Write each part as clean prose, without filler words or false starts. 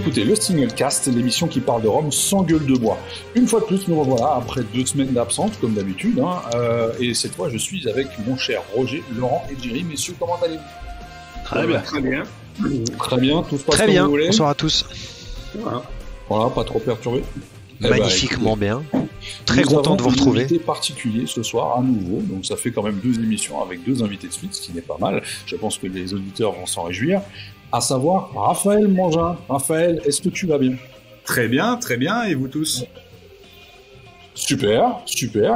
écoutez le Singlecast, l'émission qui parle de Rome sans gueule de bois. Une fois de plus, nous revoilà après 2 semaines d'absence, comme d'habitude, et cette fois, je suis avec mon cher Roger, Laurent et Jerry. Messieurs, comment allez-vous? Très bien. Très bien. Très bien, tout se passe très comme bien. vous voulez. Bonsoir à tous. Voilà, pas trop perturbé. Magnifiquement bien. Très content de vous retrouver. Nous avons un invité particulier ce soir, à nouveau. Donc ça fait quand même 2 émissions avec 2 invités de suite, ce qui n'est pas mal. Je pense que les auditeurs vont s'en réjouir. À savoir, Raphaël Mangin. Raphaël, est-ce que tu vas bien? Très bien. Et vous tous? Super.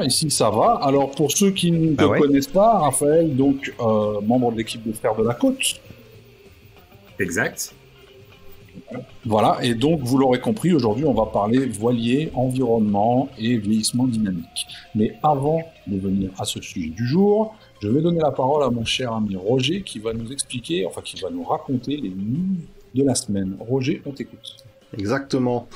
Ici, ça va. Alors, pour ceux qui ne te connaissent pas, Raphaël, donc membre de l'équipe des Frères de la Côte. Exact. Voilà, et donc vous l'aurez compris, aujourd'hui on va parler voilier, environnement et vieillissement dynamique. Mais avant de venir à ce sujet du jour, je vais donner la parole à mon cher ami Roger qui va nous expliquer, qui va nous raconter les news de la semaine. Roger, on t'écoute. Exactement.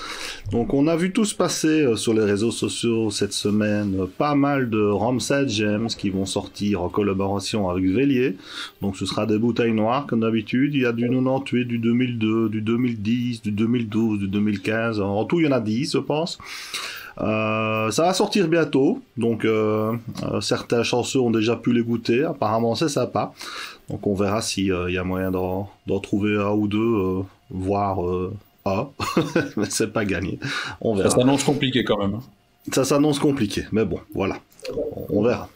Donc on a vu tous passer sur les réseaux sociaux cette semaine pas mal de Ramsay Gems qui vont sortir en collaboration avec Vélier. Donc ce sera des bouteilles noires comme d'habitude. Il y a du 98, du 2002, du 2010, du 2012, du 2015. En tout, il y en a 10, je pense. Ça va sortir bientôt. Donc certains chanceux ont déjà pu les goûter. Apparemment, c'est sympa. Donc on verra s'il y a moyen d'en trouver un ou deux, voire... mais c'est pas gagné. On verra. Ça s'annonce compliqué quand même. Ça s'annonce compliqué, mais bon, voilà. On verra.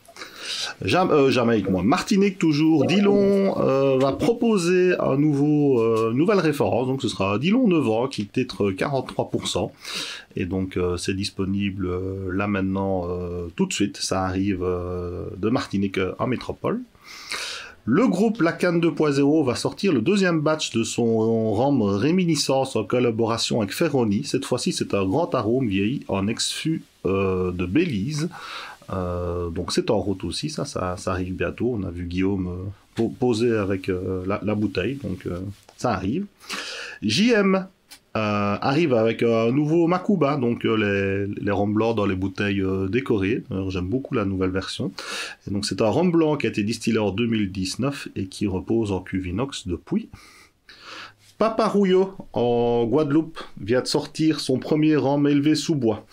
Jamaïque, moi. Martinique toujours. Dillon va proposer nouvelle référence. Donc ce sera Dillon 9 ans qui titre 43%. Et donc c'est disponible là maintenant tout de suite. Ça arrive de Martinique en métropole. Le groupe La Canne 2.0 va sortir le 2e batch de son rhum Réminiscence en collaboration avec Ferroni. Cette fois-ci, c'est un grand arôme vieilli en ex-fût de Belize. Donc c'est en route aussi, ça arrive bientôt. On a vu Guillaume poser avec la bouteille, donc ça arrive. JM arrive avec un nouveau Makuba, donc les rhums blancs dans les bouteilles décorées. J'aime beaucoup la nouvelle version. Et donc c'est un rhum blanc qui a été distillé en 2019 et qui repose en cuve inox depuis. Paparouillo en Guadeloupe vient de sortir son premier rhum élevé sous bois.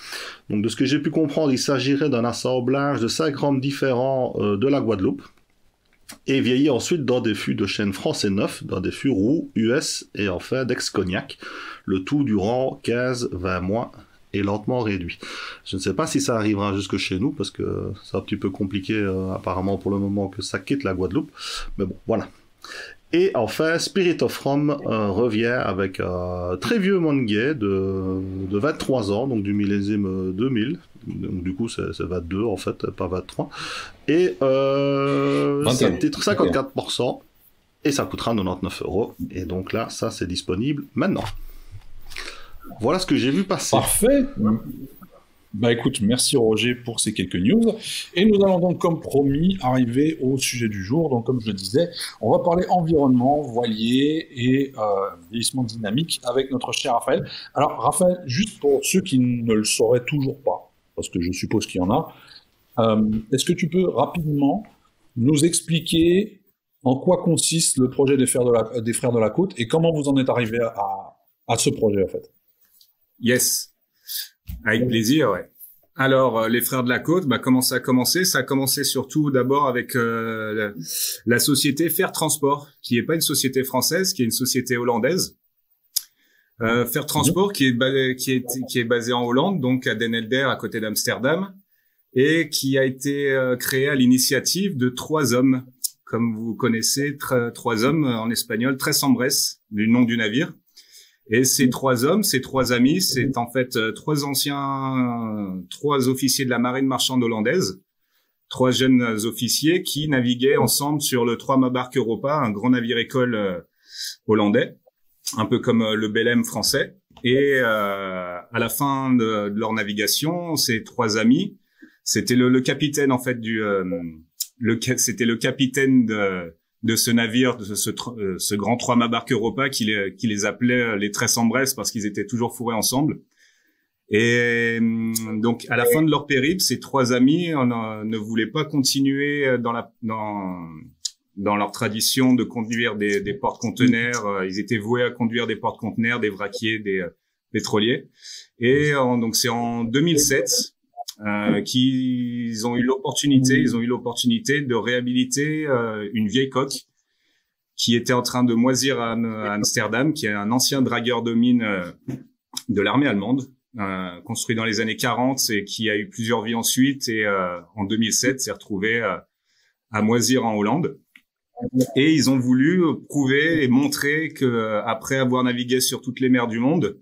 Donc de ce que j'ai pu comprendre, il s'agirait d'un assemblage de 5 rhums différents de la Guadeloupe. Et vieilli ensuite dans des fûts de chêne français neuf, dans des fûts roux, US et enfin d'ex-cognac, le tout durant 15-20 mois et lentement réduit. Je ne sais pas si ça arrivera jusque chez nous, parce que c'est un petit peu compliqué apparemment pour le moment que ça quitte la Guadeloupe, mais bon, voilà. Et enfin, Spirit of Rome revient avec un très vieux Monguet de 23 ans, donc du millésime 2000. Donc du coup, c'est 22 en fait, pas 23. Et c'est un titre 54%. Et ça coûtera 99 €. Et donc là, ça c'est disponible maintenant. Voilà ce que j'ai vu passer. Parfait. Bah écoute, merci Roger pour ces quelques news. Et nous allons donc, comme promis, arriver au sujet du jour. Donc comme je le disais, on va parler environnement, voilier et vieillissement dynamique avec notre cher Raphaël. Alors Raphaël, juste pour ceux qui ne le sauraient toujours pas, parce que je suppose qu'il y en a, est-ce que tu peux rapidement nous expliquer en quoi consiste le projet des Frères de la Côte et comment vous en êtes arrivé à ce projet en fait? Yes. Avec plaisir, ouais. Alors, les Frères de la Côte, comment ça a commencé? Ça a commencé surtout d'abord avec la société Fair Transport, qui est pas une société française, qui est une société hollandaise. Fair Transport, qui est basée en Hollande, donc à Den Helder, à côté d'Amsterdam, et qui a été créée à l'initiative de 3 hommes, comme vous connaissez, 3 hommes en espagnol, Tres Hombres, du nom du navire. Et ces 3 hommes, ces 3 amis, c'est en fait 3 officiers de la marine marchande hollandaise, 3 jeunes officiers qui naviguaient ensemble sur le 3 mâts barque Europa, un grand navire école hollandais, un peu comme le Belém français. Et à la fin de leur navigation, ces 3 amis, c'était le capitaine en fait c'était le capitaine de ce navire, de ce grand 3 mâts barque Europa qui les appelait les Tres Hombres parce qu'ils étaient toujours fourrés ensemble. Et donc à la fin de leur périple, ces 3 amis ne voulaient pas continuer dans leur tradition de conduire des porte-conteneurs. Ils étaient voués à conduire des porte-conteneurs, des vraquiers, des pétroliers. Et donc c'est en 2007 qu'ils ont eu l'opportunité, de réhabiliter une vieille coque qui était en train de moisir à Amsterdam, qui est un ancien dragueur de mine de l'armée allemande, construit dans les années 40 et qui a eu plusieurs vies ensuite. Et en 2007, s'est retrouvé à moisir en Hollande. Et ils ont voulu prouver et montrer que après avoir navigué sur toutes les mers du monde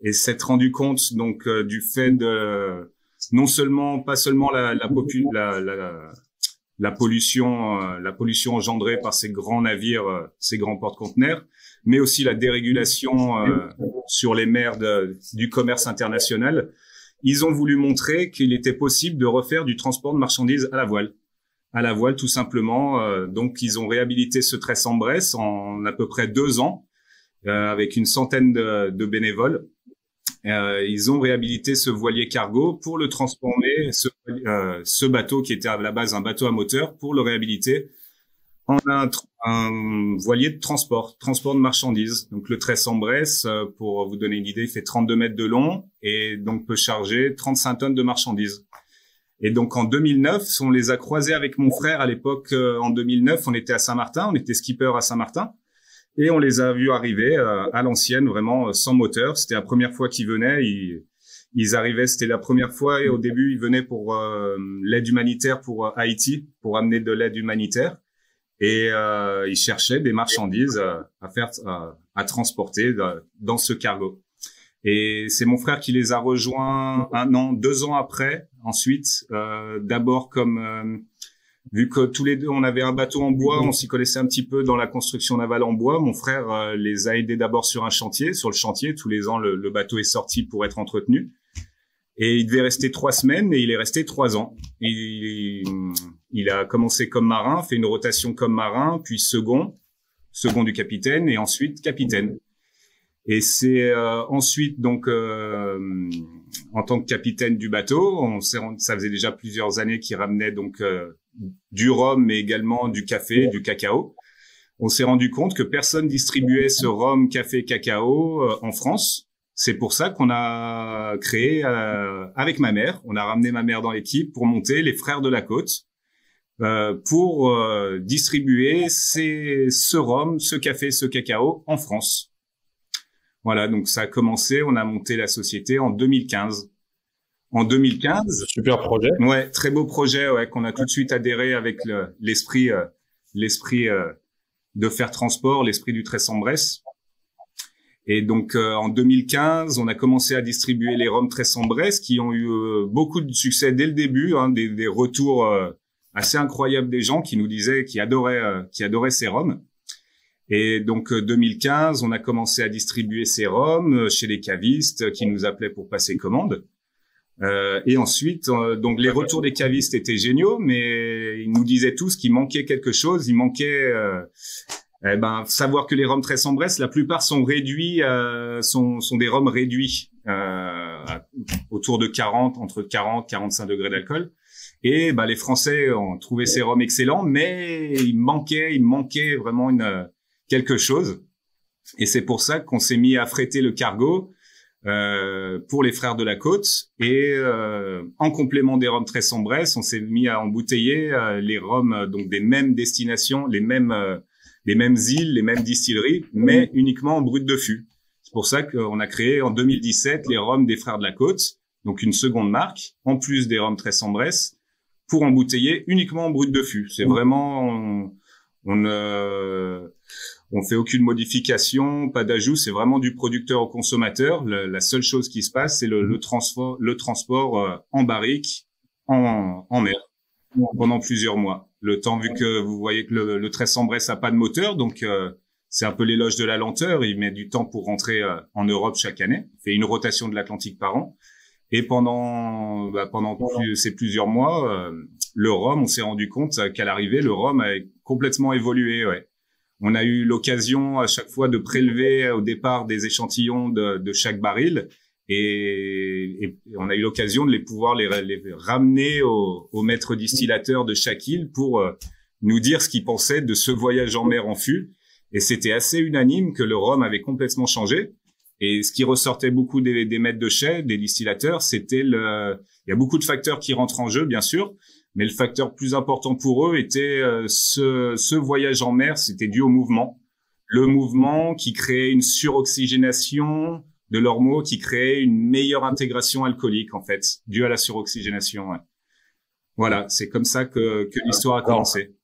et s'être rendu compte donc du fait de pas seulement la pollution engendrée par ces grands navires, ces grands porte-conteneurs, mais aussi la dérégulation sur les mers du commerce international. Ils ont voulu montrer qu'il était possible de refaire du transport de marchandises à la voile tout simplement. Donc ils ont réhabilité ce tresse en Bresse en à peu près 2 ans avec une centaine de bénévoles. Ils ont réhabilité ce voilier cargo pour le transformer, ce bateau qui était à la base un bateau à moteur, pour le réhabiliter en un voilier de transport de marchandises. Donc le tresse en Bresse, pour vous donner une idée, il fait 32 mètres de long et donc peut charger 35 tonnes de marchandises. Et donc en 2009, on les a croisés avec mon frère à l'époque. En 2009, on était à Saint-Martin, on était skipper à Saint-Martin. Et on les a vus arriver à l'ancienne, vraiment sans moteur. C'était la première fois qu'ils venaient. Ils arrivaient, c'était la première fois. Et au début, ils venaient pour l'aide humanitaire pour Haïti, pour amener de l'aide humanitaire. Et ils cherchaient des marchandises à transporter dans ce cargo. Et c'est mon frère qui les a rejoints 2 ans après. Ensuite, d'abord comme vu que tous les deux, on avait un bateau en bois, on s'y connaissait un petit peu dans la construction navale en bois. Mon frère les a aidés d'abord sur un chantier. Sur le chantier, tous les ans, le bateau est sorti pour être entretenu. Et il devait rester 3 semaines et il est resté 3 ans. Il a commencé comme marin, fait une rotation comme marin, puis second du capitaine et ensuite capitaine. Et c'est ensuite donc en tant que capitaine du bateau, ça faisait déjà plusieurs années qu'il ramenait donc du rhum, mais également du café, du cacao. On s'est rendu compte que personne distribuait ce rhum, café, cacao en France. C'est pour ça qu'on a créé, avec ma mère, on a ramené ma mère dans l'équipe pour monter les Frères de la Côte, pour distribuer ce rhum, ce café, ce cacao en France. Voilà, donc ça a commencé, on a monté la société en 2015. En 2015. Super projet. Ouais, très beau projet, ouais, qu'on a tout de suite adhéré avec l'esprit de faire transport, l'esprit du tresse en Bresse. Et donc en 2015, on a commencé à distribuer les rhums tresse en Bresse qui ont eu beaucoup de succès dès le début, hein, des retours assez incroyables des gens qui nous disaient qu'ils adoraient ces rhums. Et donc 2015, on a commencé à distribuer ces rhums chez les cavistes qui nous appelaient pour passer commande. Et ensuite, donc les retours des cavistes étaient géniaux, mais ils nous disaient tous qu'il manquait quelque chose. Il manquait, savoir que les rhums tresse en Bresse, la plupart sont réduits, sont des rhums réduits, autour de entre 40, 45 degrés d'alcool. Et les Français ont trouvé ces rhums excellents, mais il manquait vraiment quelque chose. Et c'est pour ça qu'on s'est mis à fréter le cargo pour les Frères de la Côte. Et en complément des rhums tresse en Bresse, on s'est mis à embouteiller les rhums donc des mêmes destinations, les mêmes îles, les mêmes distilleries, mais uniquement en brut de fût. C'est pour ça qu'on a créé en 2017 les rhums des Frères de la Côte, donc une seconde marque, en plus des rhums tresse en Bresse, pour embouteiller uniquement en brut de fût. C'est vraiment, on fait aucune modification, pas d'ajout, c'est vraiment du producteur au consommateur. La seule chose qui se passe, c'est le transport en barrique, en mer, pendant plusieurs mois. Le temps, vu que vous voyez que le tresse en Bresse a pas de moteur, donc c'est un peu l'éloge de la lenteur. Il met du temps pour rentrer en Europe chaque année. Il fait une rotation de l'Atlantique par an. Et pendant ces plusieurs mois, le rhum, on s'est rendu compte qu'à l'arrivée, le rhum a complètement évolué. Ouais. On a eu l'occasion à chaque fois de prélever au départ des échantillons de chaque baril, et on a eu l'occasion de pouvoir les ramener au maître distillateur de chaque île pour nous dire ce qu'il pensait de ce voyage en mer en fût. Et c'était assez unanime que le rhum avait complètement changé. Et ce qui ressortait beaucoup des maîtres de chais, des distillateurs, c'était il y a beaucoup de facteurs qui rentrent en jeu, bien sûr. Mais le facteur plus important pour eux était ce voyage en mer, c'était dû au mouvement. Le mouvement qui créait une suroxygénation de leurs mots, qui créait une meilleure intégration alcoolique, en fait, due à la suroxygénation. Ouais. Voilà, c'est comme ça que l'histoire a commencé.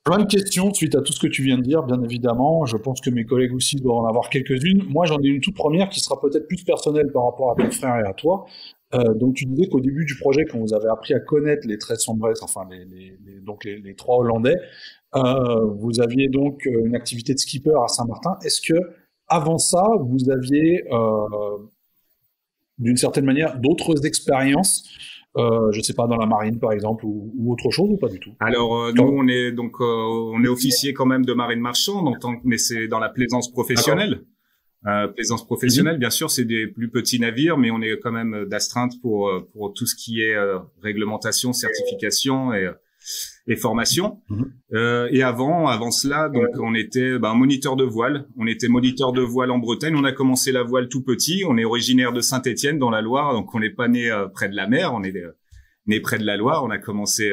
Plein de questions suite à tout ce que tu viens de dire, bien évidemment. Je pense que mes collègues aussi doivent en avoir quelques-unes. Moi, j'en ai une toute première qui sera peut-être plus personnelle par rapport à ton frère et à toi. Donc, tu disais qu'au début du projet, quand vous avez appris à connaître les 13 Sombres, enfin les trois Hollandais, vous aviez donc une activité de skipper à Saint-Martin. Est-ce que avant ça, vous aviez d'une certaine manière d'autres expériences? Je sais pas, dans la marine par exemple, ou autre chose, ou pas du tout? Alors nous on est officier quand même de marine marchande, mais c'est dans la plaisance professionnelle. Plaisance professionnelle, bien sûr, c'est des plus petits navires, mais on est quand même d'astreinte pour tout ce qui est réglementation, certification et formation. Et avant cela, donc on était moniteur de voile. On était moniteur de voile en Bretagne. On a commencé la voile tout petit. On est originaire de Saint-Étienne dans la Loire, donc on n'est pas né près de la mer. On est né près de la Loire. On a commencé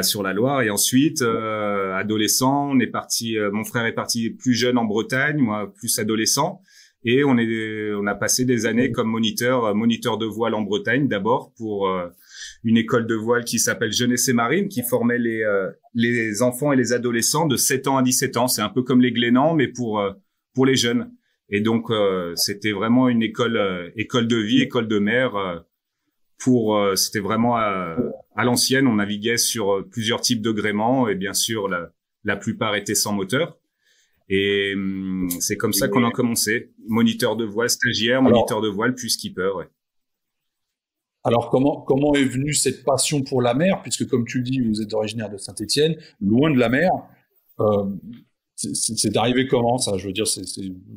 sur la Loire, et ensuite adolescent, on est parti. Mon frère est parti plus jeune en Bretagne, moi plus adolescent. Et on a passé des années comme moniteur de voile en Bretagne, d'abord pour une école de voile qui s'appelle Jeunesse et Marine, qui formait les enfants et les adolescents de 7 ans à 17 ans. C'est un peu comme les Glénans, mais pour les jeunes. Et donc, c'était vraiment une école de vie, école de mer. C'était vraiment à l'ancienne. On naviguait sur plusieurs types de gréements, et bien sûr, la plupart étaient sans moteur. Et c'est comme ça qu'on a commencé. Moniteur de voile, stagiaire, moniteur de voile, puis skipper. Ouais. Alors, comment est venue cette passion pour la mer? Puisque, comme tu le dis, vous êtes originaire de Saint-Étienne, loin de la mer. C'est arrivé comment, ça? Je veux dire,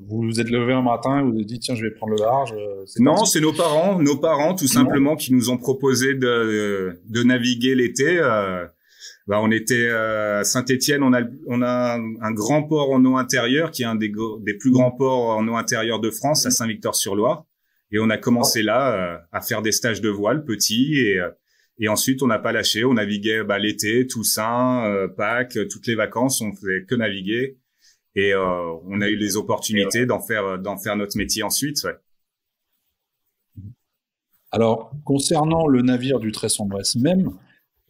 vous vous êtes levé un matin, vous vous êtes dit, tiens, je vais prendre le large. Non, c'est nos parents, tout simplement, qui nous ont proposé de naviguer l'été. On était à Saint-Étienne, on a un grand port en eau intérieure, qui est un des plus grands ports en eau intérieure de France, à Saint-Victor-sur-Loire. Et on a commencé là à faire des stages de voile petits, et ensuite on n'a pas lâché. On naviguait l'été, Toussaint, Pâques, toutes les vacances, on faisait que naviguer, et on a eu les opportunités d'en faire notre métier ensuite. Ouais. Alors, concernant le navire du Tresson-Bresse même,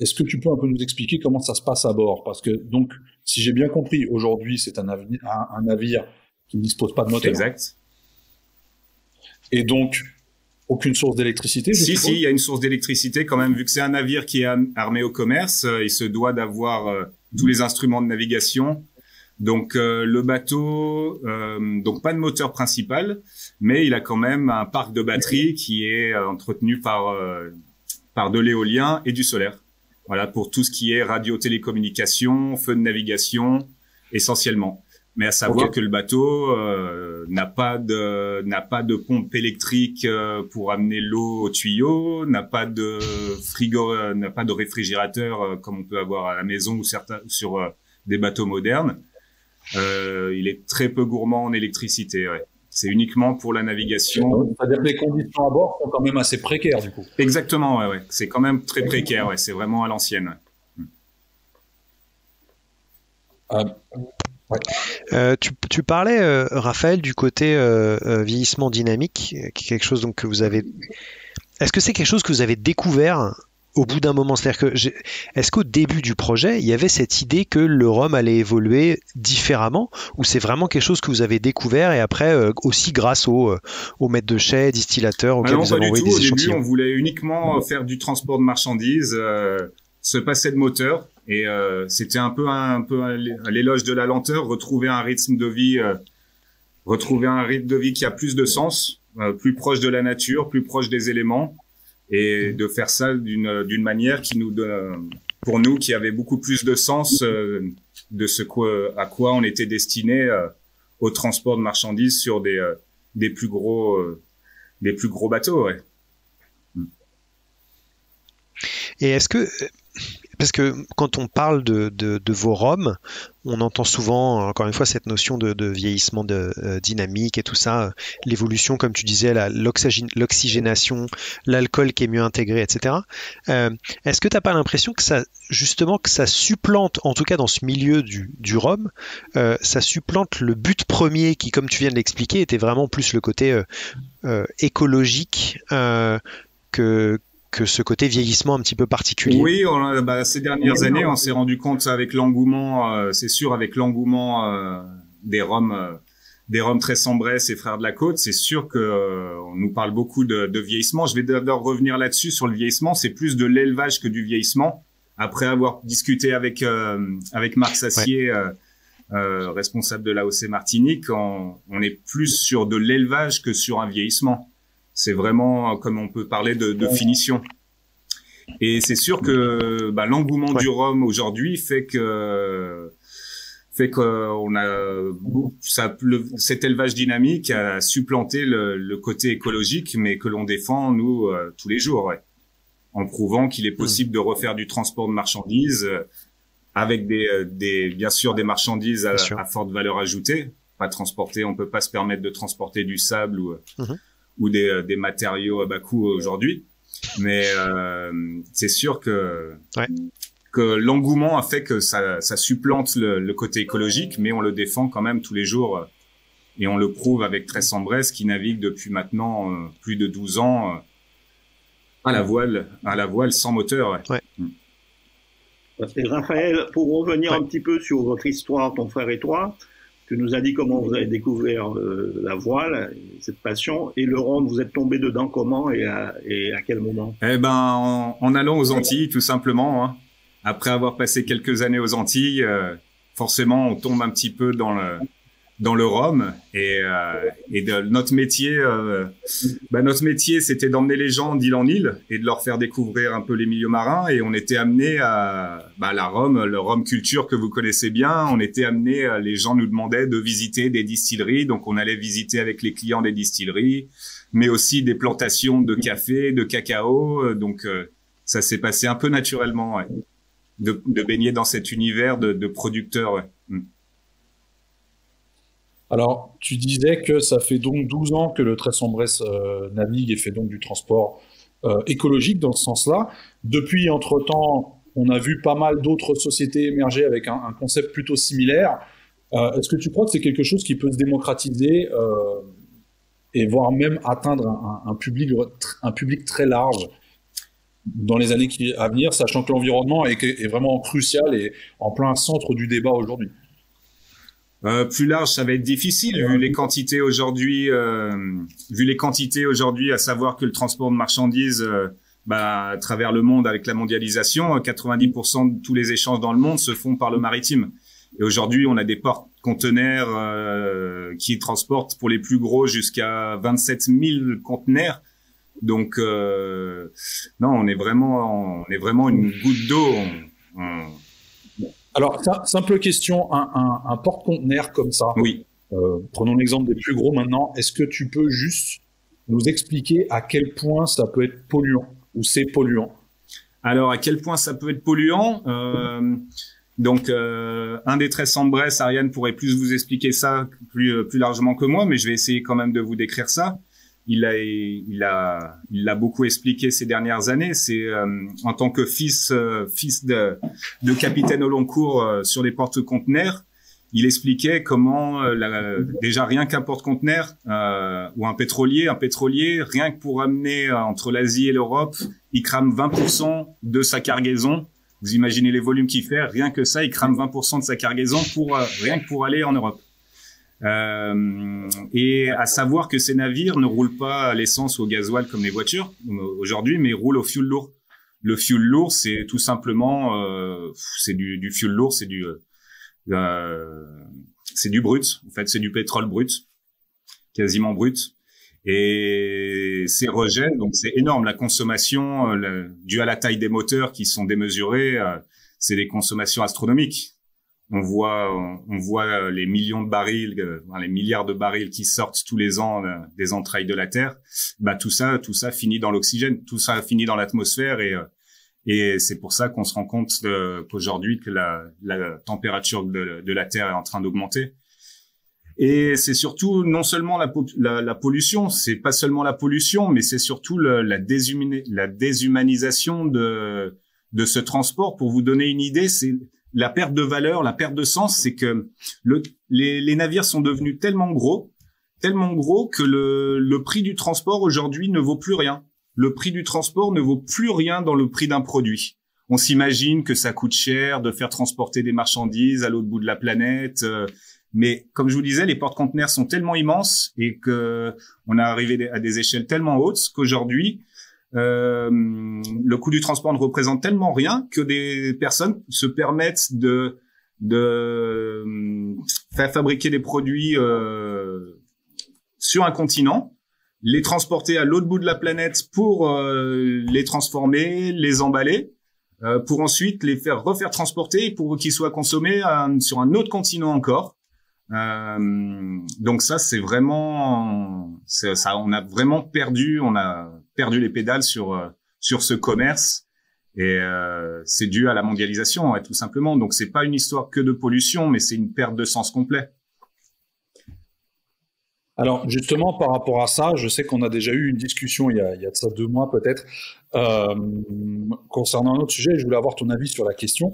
est-ce que tu peux un peu nous expliquer comment ça se passe à bord? Parce que, donc, si j'ai bien compris, aujourd'hui, c'est un navire qui ne dispose pas de moteur. Exact. Et donc, aucune source d'électricité? Si, il y a une source d'électricité quand même, vu que c'est un navire qui est armé au commerce, il se doit d'avoir tous les instruments de navigation. Donc, le bateau, donc pas de moteur principal, mais il a quand même un parc de batteries qui est entretenu par de l'éolien et du solaire. Voilà, pour tout ce qui est radio-télécommunication, feu de navigation, essentiellement. Mais à savoir que le bateau n'a pas de pompe électrique pour amener l'eau au tuyau, n'a pas de frigo, n'a pas de réfrigérateur comme on peut avoir à la maison ou sur des bateaux modernes. Il est très peu gourmand en électricité. Ouais. C'est uniquement pour la navigation. C'est-à-dire que les conditions à bord sont quand même assez précaires, du coup. Exactement, ouais. C'est quand même très précaire. Ouais. C'est vraiment à l'ancienne. Ouais. Ouais. Tu parlais, Raphaël, du côté vieillissement dynamique, qui est quelque chose donc que vous avez. Est-ce que c'est quelque chose que vous avez découvert au bout d'un moment? C'est-à-dire que est-ce qu'au début du projet, il y avait cette idée que le rhum allait évoluer différemment, ou c'est vraiment quelque chose que vous avez découvert et après aussi grâce aux maîtres de chais, distillateurs auxquels vous avez envoyé des échantillons? Au début, on voulait uniquement faire du transport de marchandises, se passer de moteur. Et c'était un peu à l'éloge de la lenteur, retrouver un rythme de vie qui a plus de sens, plus proche de la nature, plus proche des éléments, et de faire ça d'une manière qui nous donne, pour nous, qui avait beaucoup plus de sens de à quoi on était destiné au transport de marchandises sur des plus gros bateaux. Ouais. Et est-ce que Parce que quand on parle de vos rhums, on entend souvent, encore une fois, cette notion de vieillissement dynamique et tout ça, l'évolution, comme tu disais, l'oxygénation, l'alcool qui est mieux intégré, etc. Est-ce que tu n'as pas l'impression que ça, justement, que ça supplante, en tout cas dans ce milieu du rhum, ça supplante le but premier qui, comme tu viens de l'expliquer, était vraiment plus le côté écologique que ce côté vieillissement un petit peu particulier. Oui, ces dernières années, on s'est rendu compte avec l'engouement, c'est sûr, avec l'engouement des rhums très Sambrès et Frères de la Côte, c'est sûr que on nous parle beaucoup de vieillissement. Je vais d'abord revenir là-dessus sur le vieillissement. C'est plus de l'élevage que du vieillissement. Après avoir discuté avec Marc Sassier, responsable de l'AOC Martinique, on est plus sur de l'élevage que sur un vieillissement. C'est vraiment comme on peut parler de finition. Et c'est sûr que l'engouement du rhum aujourd'hui fait que cet élevage dynamique a supplanté le côté écologique, mais que l'on défend nous tous les jours, ouais, en prouvant qu'il est possible de refaire du transport de marchandises avec bien sûr des marchandises à forte valeur ajoutée. Pas transporter, on peut pas se permettre de transporter du sable ou des matériaux à bas coût aujourd'hui, mais c'est sûr que l'engouement a fait que ça supplante le côté écologique, mais on le défend quand même tous les jours et on le prouve avec Tres Sambrès qui navigue depuis maintenant plus de 12 ans à la voile sans moteur. Ouais. Et Raphaël, pour revenir un petit peu sur votre histoire, ton frère et toi, tu nous as dit comment vous avez découvert la voile, cette passion, et le rhum, vous êtes tombé dedans comment et à quel moment? Eh ben, en allant aux Antilles, tout simplement. Hein. Après avoir passé quelques années aux Antilles, forcément, on tombe un petit peu dans le rhum et notre métier, c'était d'emmener les gens d'île en île et de leur faire découvrir un peu les milieux marins. Et on était amené à le rhum culture que vous connaissez bien. On était amené, les gens nous demandaient de visiter des distilleries, donc on allait visiter avec les clients des distilleries, mais aussi des plantations de café, de cacao. Donc ça s'est passé un peu naturellement, ouais, de baigner dans cet univers de producteurs. Ouais. Alors, tu disais que ça fait donc 12 ans que le Tres Sambrès navigue et fait donc du transport écologique dans ce sens-là. Depuis, entre-temps, on a vu pas mal d'autres sociétés émerger avec un concept plutôt similaire. Est-ce que tu crois que c'est quelque chose qui peut se démocratiser et voire même atteindre un public très large dans les années à venir, sachant que l'environnement est vraiment crucial et en plein centre du débat aujourd'hui? Plus large, ça va être difficile vu les quantités aujourd'hui. À savoir que le transport de marchandises, à travers le monde avec la mondialisation, 90% de tous les échanges dans le monde se font par le maritime. Et aujourd'hui, on a des porte-conteneurs qui transportent pour les plus gros jusqu'à 27 000 conteneurs. Donc, non, on est vraiment une goutte d'eau. Alors, simple question, un porte-conteneur comme ça, oui. Prenons l'exemple des plus gros maintenant, est-ce que tu peux juste nous expliquer à quel point ça peut être polluant ou c'est polluant? Alors, à quel point ça peut être polluant un des Tres Sambrès, Ariane pourrait plus vous expliquer ça plus largement que moi, mais je vais essayer quand même de vous décrire ça. Il l'a beaucoup expliqué ces dernières années. C'est en tant que fils de capitaine au long cours sur les porte-conteneurs, il expliquait comment déjà rien qu'un porte-conteneur ou un pétrolier, rien que pour amener entre l'Asie et l'Europe, il crame 20% de sa cargaison. Vous imaginez les volumes qu'il fait, rien que ça, il crame 20% de sa cargaison rien que pour aller en Europe. Et à savoir que ces navires ne roulent pas à l'essence ou au gasoil comme les voitures aujourd'hui, mais ils roulent au fioul lourd. Le fioul lourd, c'est tout simplement, c'est du fioul lourd, c'est du brut. En fait, c'est du pétrole brut, quasiment brut. Et ces rejets, donc c'est énorme. La consommation, due à la taille des moteurs qui sont démesurés, c'est des consommations astronomiques. On voit les millions de barils, les milliards de barils qui sortent tous les ans des entrailles de la Terre. Tout ça finit dans l'oxygène, tout ça finit dans l'atmosphère Et c'est pour ça qu'on se rend compte qu'aujourd'hui que la température de la Terre est en train d'augmenter. Et c'est surtout non seulement la pollution, c'est pas seulement la pollution, mais c'est surtout la déshumanisation de ce transport. Pour vous donner une idée, c'est la perte de valeur, la perte de sens, c'est que les navires sont devenus tellement gros que le prix du transport aujourd'hui ne vaut plus rien. Le prix du transport ne vaut plus rien dans le prix d'un produit. On s'imagine que ça coûte cher de faire transporter des marchandises à l'autre bout de la planète, mais comme je vous disais, les porte-conteneurs sont tellement immenses et que on est arrivé à des échelles tellement hautes qu'aujourd'hui, le coût du transport ne représente tellement rien que des personnes se permettent de faire fabriquer des produits sur un continent, les transporter à l'autre bout de la planète pour les transformer, les emballer, pour ensuite les refaire transporter pour qu'ils soient consommés sur un autre continent encore. Donc ça, c'est vraiment, ça, on a perdu les pédales sur ce commerce, et c'est dû à la mondialisation, ouais, tout simplement. Donc c'est pas une histoire que de pollution, mais c'est une perte de sens complet. Alors justement, par rapport à ça, je sais qu'on a déjà eu une discussion il y a de ça 2 mois peut-être, concernant un autre sujet. Je voulais avoir ton avis sur la question.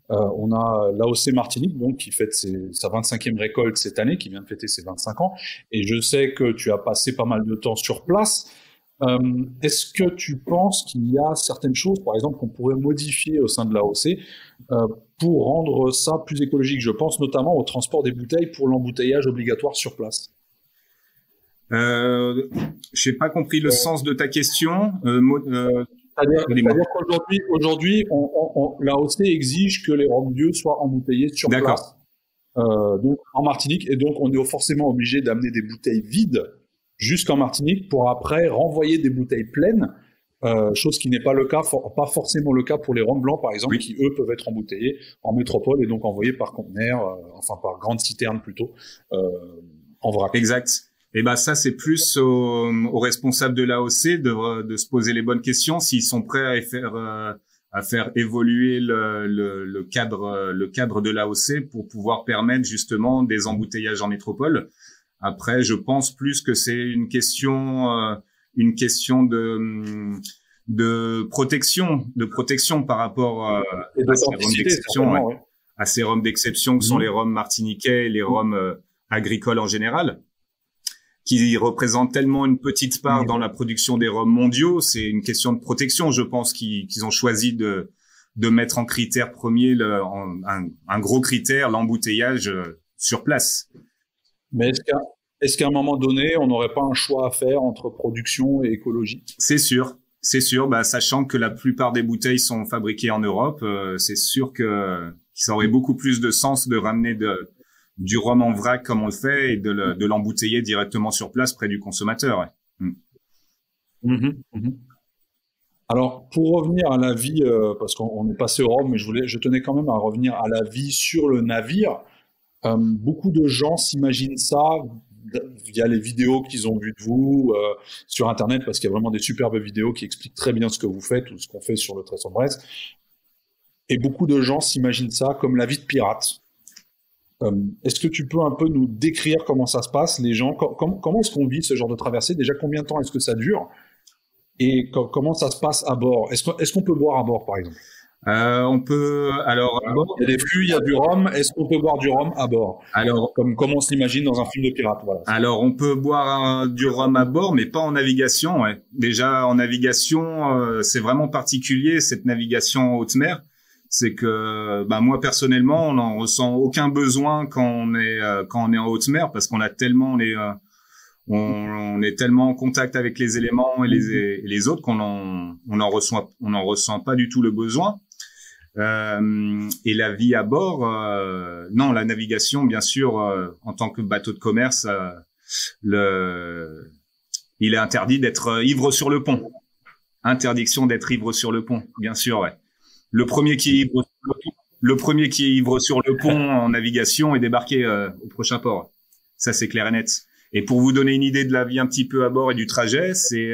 On a l'AOC Martinique, donc, qui fête sa 25e récolte cette année, qui vient de fêter ses 25 ans. Et je sais que tu as passé pas mal de temps sur place. Est-ce que tu penses qu'il y a certaines choses, par exemple, qu'on pourrait modifier au sein de l'AOC pour rendre ça plus écologique? Je pense notamment au transport des bouteilles pour l'embouteillage obligatoire sur place. J'ai pas compris le sens de ta question. C'est-à-dire qu'aujourd'hui, l'AOC exige que les rhums vieux soient embouteillés sur place, donc en Martinique, et donc on est forcément obligé d'amener des bouteilles vides jusqu'en Martinique pour après renvoyer des bouteilles pleines, chose qui n'est pas le cas, pas forcément le cas pour les rhums blancs par exemple, oui, qui eux peuvent être embouteillés en métropole et donc envoyés par conteneur, enfin par grande citerne plutôt, en vrac. Exact. Et ben ça, c'est plus aux responsables de l'AOC de se poser les bonnes questions, s'ils sont prêts à faire évoluer le cadre de l'AOC pour pouvoir permettre justement des embouteillages en métropole. Après, je pense plus que c'est une question de protection par rapport à ces rhums d'exception que sont les rhums martiniquais et les rhums agricoles en général, qui représentent tellement une petite part dans la production des rhums mondiaux. C'est une question de protection, je pense, qu'ils ont choisi de mettre en critère premier un gros critère, l'embouteillage sur place. Mais est-ce qu'à un moment donné, on n'aurait pas un choix à faire entre production et écologie? C'est sûr. Bah, sachant que la plupart des bouteilles sont fabriquées en Europe, c'est sûr que ça aurait beaucoup plus de sens de ramener du rhum en vrac comme on le fait et de l'embouteiller directement sur place près du consommateur. Ouais. Alors, pour revenir à la vie, parce qu'on est passé au rhum, mais je tenais quand même à revenir à la vie sur le navire. Beaucoup de gens s'imaginent ça via les vidéos qu'ils ont vues de vous sur Internet, parce qu'il y a vraiment des superbes vidéos qui expliquent très bien ce que vous faites ou ce qu'on fait sur le Trait-sur-Brest. Et beaucoup de gens s'imaginent ça comme la vie de pirate. Est-ce que tu peux un peu nous décrire comment ça se passe, les gens, comment est-ce qu'on vit ce genre de traversée? Déjà, combien de temps est-ce que ça dure? Et comment ça se passe à bord? Est-ce qu'on peut boire à bord, par exemple? On peut, alors, à bord. Il y a des flux, il y a du rhum. Est-ce qu'on peut boire du rhum à bord? Alors, comme on se l'imagine dans un film de pirate, voilà. Alors, on peut boire du rhum à bord, mais pas en navigation, ouais. Déjà, en navigation, c'est vraiment particulier, cette navigation en haute mer. C'est que, moi, personnellement, on n'en ressent aucun besoin quand on est en haute mer, parce qu'on a tellement on est tellement en contact avec les éléments et les autres qu'on en ressent pas du tout le besoin. Et la vie à bord, non, la navigation, bien sûr, en tant que bateau de commerce, il est interdit d'être ivre sur le pont. Interdiction d'être ivre sur le pont, bien sûr, ouais. Le premier qui est ivre sur le pont en navigation est débarqué au prochain port. Ça, c'est clair et net. Et pour vous donner une idée de la vie un petit peu à bord et du trajet, c'est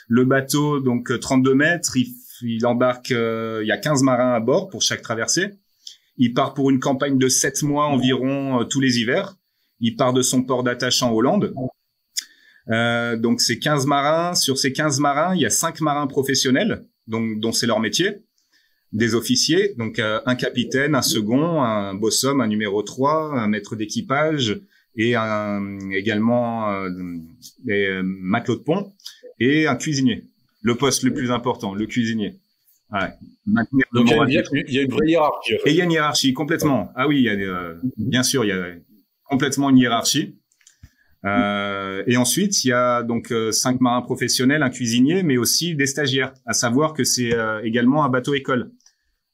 le bateau, donc 32 mètres, il il embarque, il y a 15 marins à bord pour chaque traversée. Il part pour une campagne de 7 mois environ tous les hivers. Il part de son port d'attache en Hollande. Donc c'est 15 marins. Sur ces 15 marins, il y a 5 marins professionnels, dont c'est leur métier, des officiers, donc un capitaine, un second, un bossum, un numéro 3, un maître d'équipage et également des matelots de pont et un cuisinier. Le poste le plus important, le cuisinier. Ouais. Donc il y a une vraie hiérarchie. En fait. Et il y a une hiérarchie complètement. Ah oui, il y a bien sûr, il y a complètement une hiérarchie. Et ensuite, il y a donc 5 marins professionnels, un cuisinier, mais aussi des stagiaires. À savoir que c'est également un bateau école.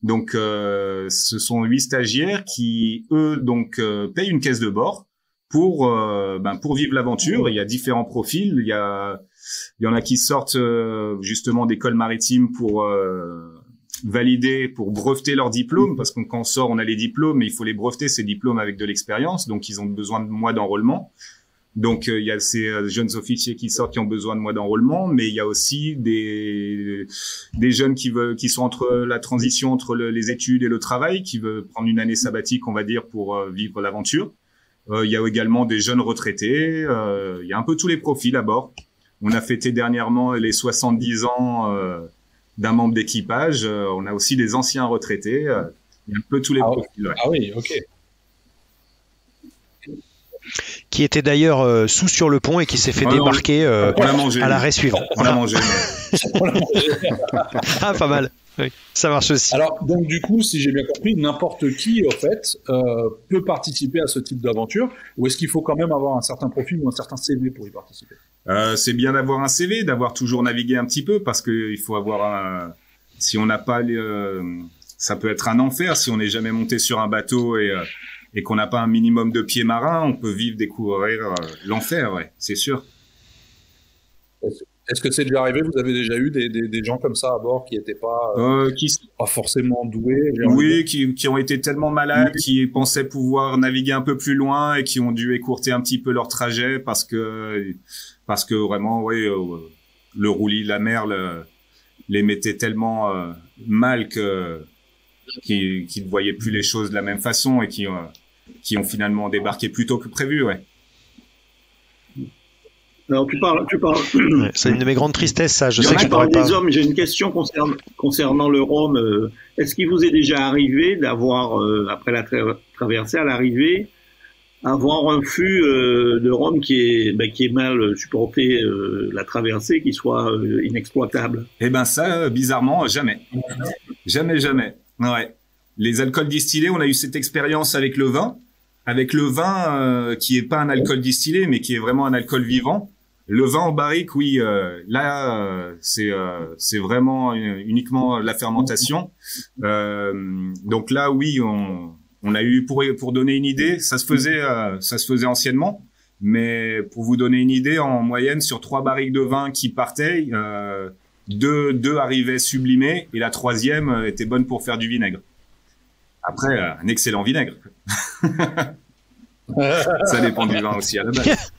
Donc, ce sont 8 stagiaires qui, eux, donc payent une caisse de bord pour vivre l'aventure. Il y a différents profils. Il y en a qui sortent justement d'école maritime pour valider, pour breveter leur diplôme, parce que quand on sort, on a les diplômes, mais il faut les breveter ces diplômes avec de l'expérience. Donc, ils ont besoin de mois d'enrôlement. Donc il y a ces jeunes officiers qui sortent qui ont besoin de mois d'enrôlement, mais il y a aussi des jeunes qui sont entre la transition entre les études et le travail, qui veulent prendre une année sabbatique, on va dire, pour vivre l'aventure. Il y a également des jeunes retraités. Il y a un peu tous les profils à bord. On a fêté dernièrement les 70 ans d'un membre d'équipage. On a aussi des anciens retraités. Il y a un peu tous les profils. Ouais. Ah oui, ok. Qui était d'ailleurs sous sur le pont et qui s'est fait débarquer à l'arrêt suivant. On l'a mangé. Ah, pas mal. Oui, ça marche aussi. Alors, donc du coup, si j'ai bien compris, n'importe qui, en fait, peut participer à ce type d'aventure, ou est-ce qu'il faut quand même avoir un certain profil ou un certain CV pour y participer? C'est bien d'avoir un CV, d'avoir toujours navigué un petit peu, parce que il faut avoir si on n'a pas ça peut être un enfer si on n'est jamais monté sur un bateau et qu'on n'a pas un minimum de pieds marins, on peut découvrir l'enfer, ouais, c'est sûr. Est-ce que c'est déjà arrivé? Vous avez déjà eu des gens comme ça à bord qui n'étaient pas, pas forcément doués? Oui, qui ont été tellement malades, qui pensaient pouvoir naviguer un peu plus loin et qui ont dû écourter un petit peu leur trajet parce que vraiment, oui, le roulis, la mer les mettait tellement mal qu'ils ne voyaient plus les choses de la même façon et qui ont finalement débarqué plus tôt que prévu, ouais. Alors tu parles. Ouais, c'est une de mes grandes tristesses, ça. Je sais que je pourrais pas. Des hommes. J'ai une question concernant le rhum. Est-ce qu'il vous est déjà arrivé d'avoir, après la traversée, à l'arrivée, avoir un fût de rhum qui est mal supporté la traversée, qui soit inexploitable? Eh ben ça, bizarrement, jamais. Jamais. Ouais. Les alcools distillés, on a eu cette expérience avec le vin. Avec le vin qui est pas un alcool distillé, mais qui est vraiment un alcool vivant. Le vin en barrique, oui, là, c'est vraiment uniquement la fermentation. Donc là, oui, on a eu, pour donner une idée, ça se faisait anciennement. Mais pour vous donner une idée, en moyenne, sur 3 barriques de vin qui partaient, deux arrivaient sublimées et la 3e était bonne pour faire du vinaigre. Après, un excellent vinaigre. Ça dépend du vin aussi à la base.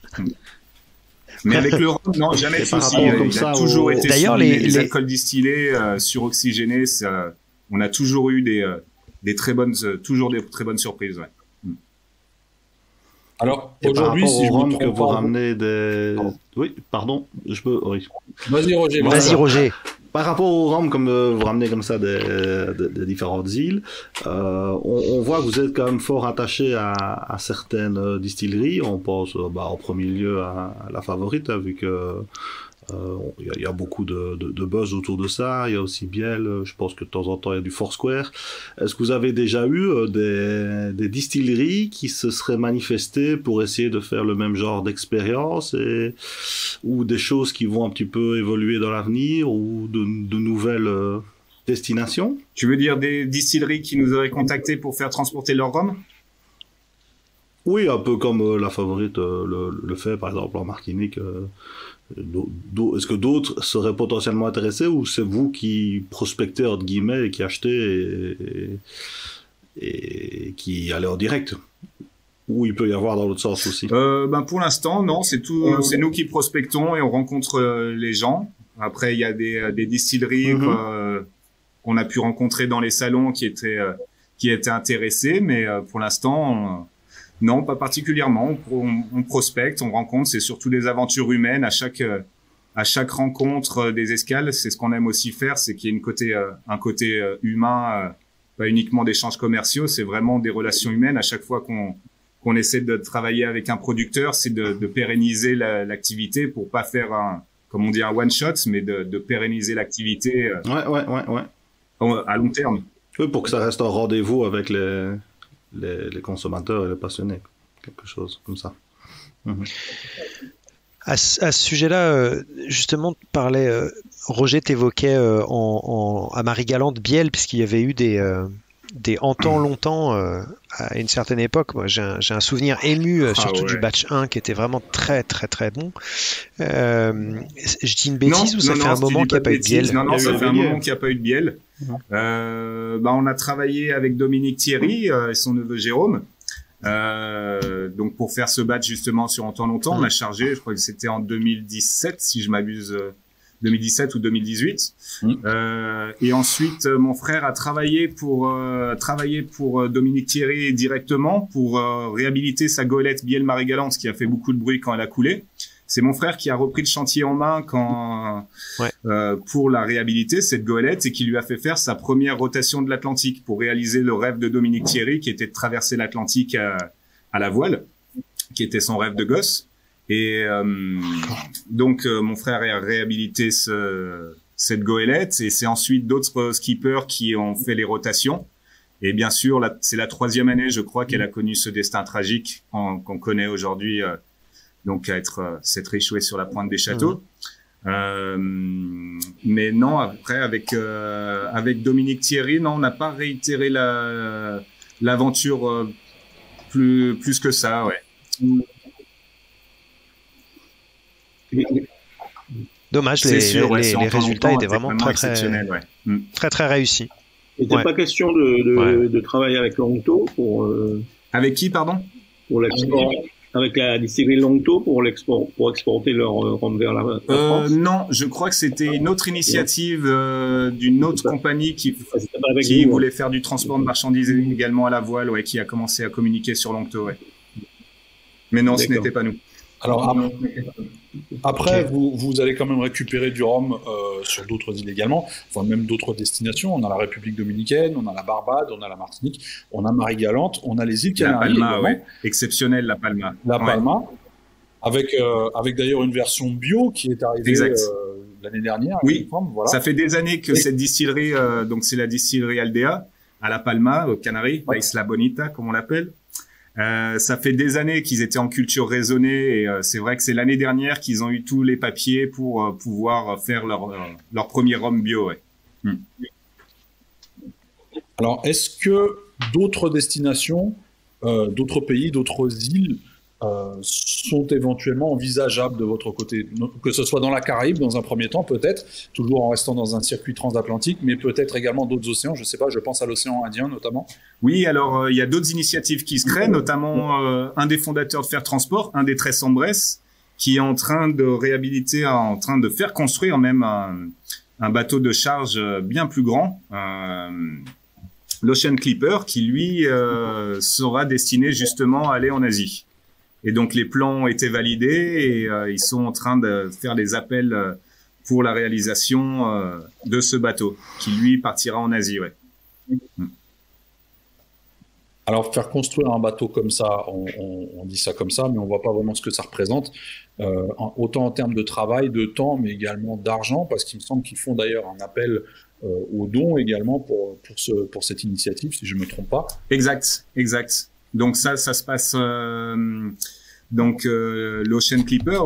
Mais avec le rhum, non, jamais de souci. Il a toujours été d'ailleurs les alcools distillés suroxygénés. On a toujours eu des très bonnes surprises. Ouais. Alors aujourd'hui, si je me trompe vous ramenez des. Oui, pardon, je peux. Oui. Vas-y Roger. Vas-y Roger. Par rapport au rhum, comme vous ramenez comme ça des différentes îles, on voit que vous êtes quand même fort attaché à certaines distilleries. On pense en premier lieu à la Favorite, hein, vu que il y a beaucoup de buzz autour de ça. Il y a aussi Biel, je pense que de temps en temps il y a du Foursquare. Est-ce que vous avez déjà eu des distilleries qui se seraient manifestées pour essayer de faire le même genre d'expérience ou des choses qui vont un petit peu évoluer dans l'avenir ou de nouvelles destinations? Tu veux dire des distilleries qui nous auraient contactés pour faire transporter leur rhum? Oui, un peu comme la Favorite le fait par exemple en Martinique. Est-ce que d'autres seraient potentiellement intéressés ou c'est vous qui prospectez entre guillemets et qui achetez et qui allez en direct? Ou il peut y avoir dans l'autre sens aussi? Pour l'instant, non, c'est nous qui prospectons et on rencontre les gens Après, il y a des distilleries qu'on a pu rencontrer dans les salons qui étaient intéressés, mais pour l'instant, non, pas particulièrement. On prospecte, on rencontre. C'est surtout des aventures humaines à chaque rencontre des escales. C'est ce qu'on aime aussi faire, c'est qu'il y ait un côté humain, pas uniquement d'échanges commerciaux. C'est vraiment des relations humaines. À chaque fois qu'on essaie de travailler avec un producteur, c'est de pérenniser l'activité pour pas faire comme on dit, un one shot, mais de pérenniser l'activité à long terme. Oui, pour que ça reste un rendez-vous avec les consommateurs et les passionnés, quelque chose comme ça. À ce sujet-là, justement, Roger t'évoquait à Marie-Galante Biel, puisqu'il y avait eu des en temps longtemps à une certaine époque. Moi, j'ai un souvenir ému surtout du batch 1 qui était vraiment très très très bon. Je dis une bêtise ou ça fait un moment qu'il n'y a pas eu de Biel? Non, ça fait un moment qu'il n'y a pas eu de Biel. On a travaillé avec Dominique Thierry et son neveu Jérôme. Donc pour faire ce batch justement sur en temps longtemps, on a chargé, je crois que c'était en 2017 si je m'abuse, 2017 ou 2018. Et ensuite mon frère a travaillé pour Dominique Thierry directement pour réhabiliter sa goélette Biel Marie-Galante qui a fait beaucoup de bruit quand elle a coulé. C'est mon frère qui a repris le chantier en main pour la réhabiliter, cette goélette, et qui lui a fait faire sa première rotation de l'Atlantique pour réaliser le rêve de Dominique Thierry, qui était de traverser l'Atlantique à la voile, qui était son rêve de gosse. Et donc, mon frère a réhabilité cette goélette, et c'est ensuite d'autres skippers qui ont fait les rotations. Et bien sûr, c'est la 3e année, je crois, qu'elle a connu ce destin tragique qu'on connaît aujourd'hui, donc à s'être échoué sur la pointe des châteaux. Mais non, après avec Dominique Thierry, non, on n'a pas réitéré l'aventure plus que ça, ouais. Dommage, les résultats étaient vraiment très très réussis. Il n'était pas question de travailler avec Longto pour. Avec qui, pardon? Pour l'export. Avec la distillerie Longto pour exporter leur rhum vers la France. Non, je crois que c'était une autre initiative d'une autre compagnie qui voulait faire du transport de marchandises également à la voile, qui a commencé à communiquer sur Longto, Mais non, ce n'était pas nous. Alors après, vous allez quand même récupérer du rhum sur d'autres îles également, enfin même d'autres destinations. On a la République dominicaine, on a la Barbade, on a la Martinique, on a Marie-Galante, on a les îles Canaries. La Palma, exceptionnelle la Palma. La Palma, avec d'ailleurs une version bio qui est arrivée l'année dernière. Oui, voilà. Ça fait des années que cette distillerie, donc c'est la distillerie Aldea à la Palma, aux Canaries, la Isla Bonita comme on l'appelle. Ça fait des années qu'ils étaient en culture raisonnée et c'est vrai que c'est l'année dernière qu'ils ont eu tous les papiers pour pouvoir faire leur premier rhum bio. Alors, est-ce que d'autres destinations, d'autres pays, d'autres îles sont éventuellement envisageables de votre côté, que ce soit dans la Caraïbe dans un premier temps peut-être, toujours en restant dans un circuit transatlantique, mais peut-être également d'autres océans, je sais pas, je pense à l'océan Indien notamment. Oui, alors il y a d'autres initiatives qui se créent, notamment un des fondateurs de Faire Transport, un des Tres Hombres, qui est en train de réhabiliter, en train de faire construire même un bateau de charge bien plus grand, l'Ocean Clipper, qui lui sera destiné justement à aller en Asie. Et donc les plans ont été validés et ils sont en train de faire des appels pour la réalisation de ce bateau qui lui partira en Asie. Alors faire construire un bateau comme ça, on dit ça comme ça, mais on voit pas vraiment ce que ça représente, autant en termes de travail, de temps, mais également d'argent, parce qu'il me semble qu'ils font d'ailleurs un appel aux dons également pour cette initiative, si je me trompe pas. Exact. Donc ça se passe l'Ocean Clipper,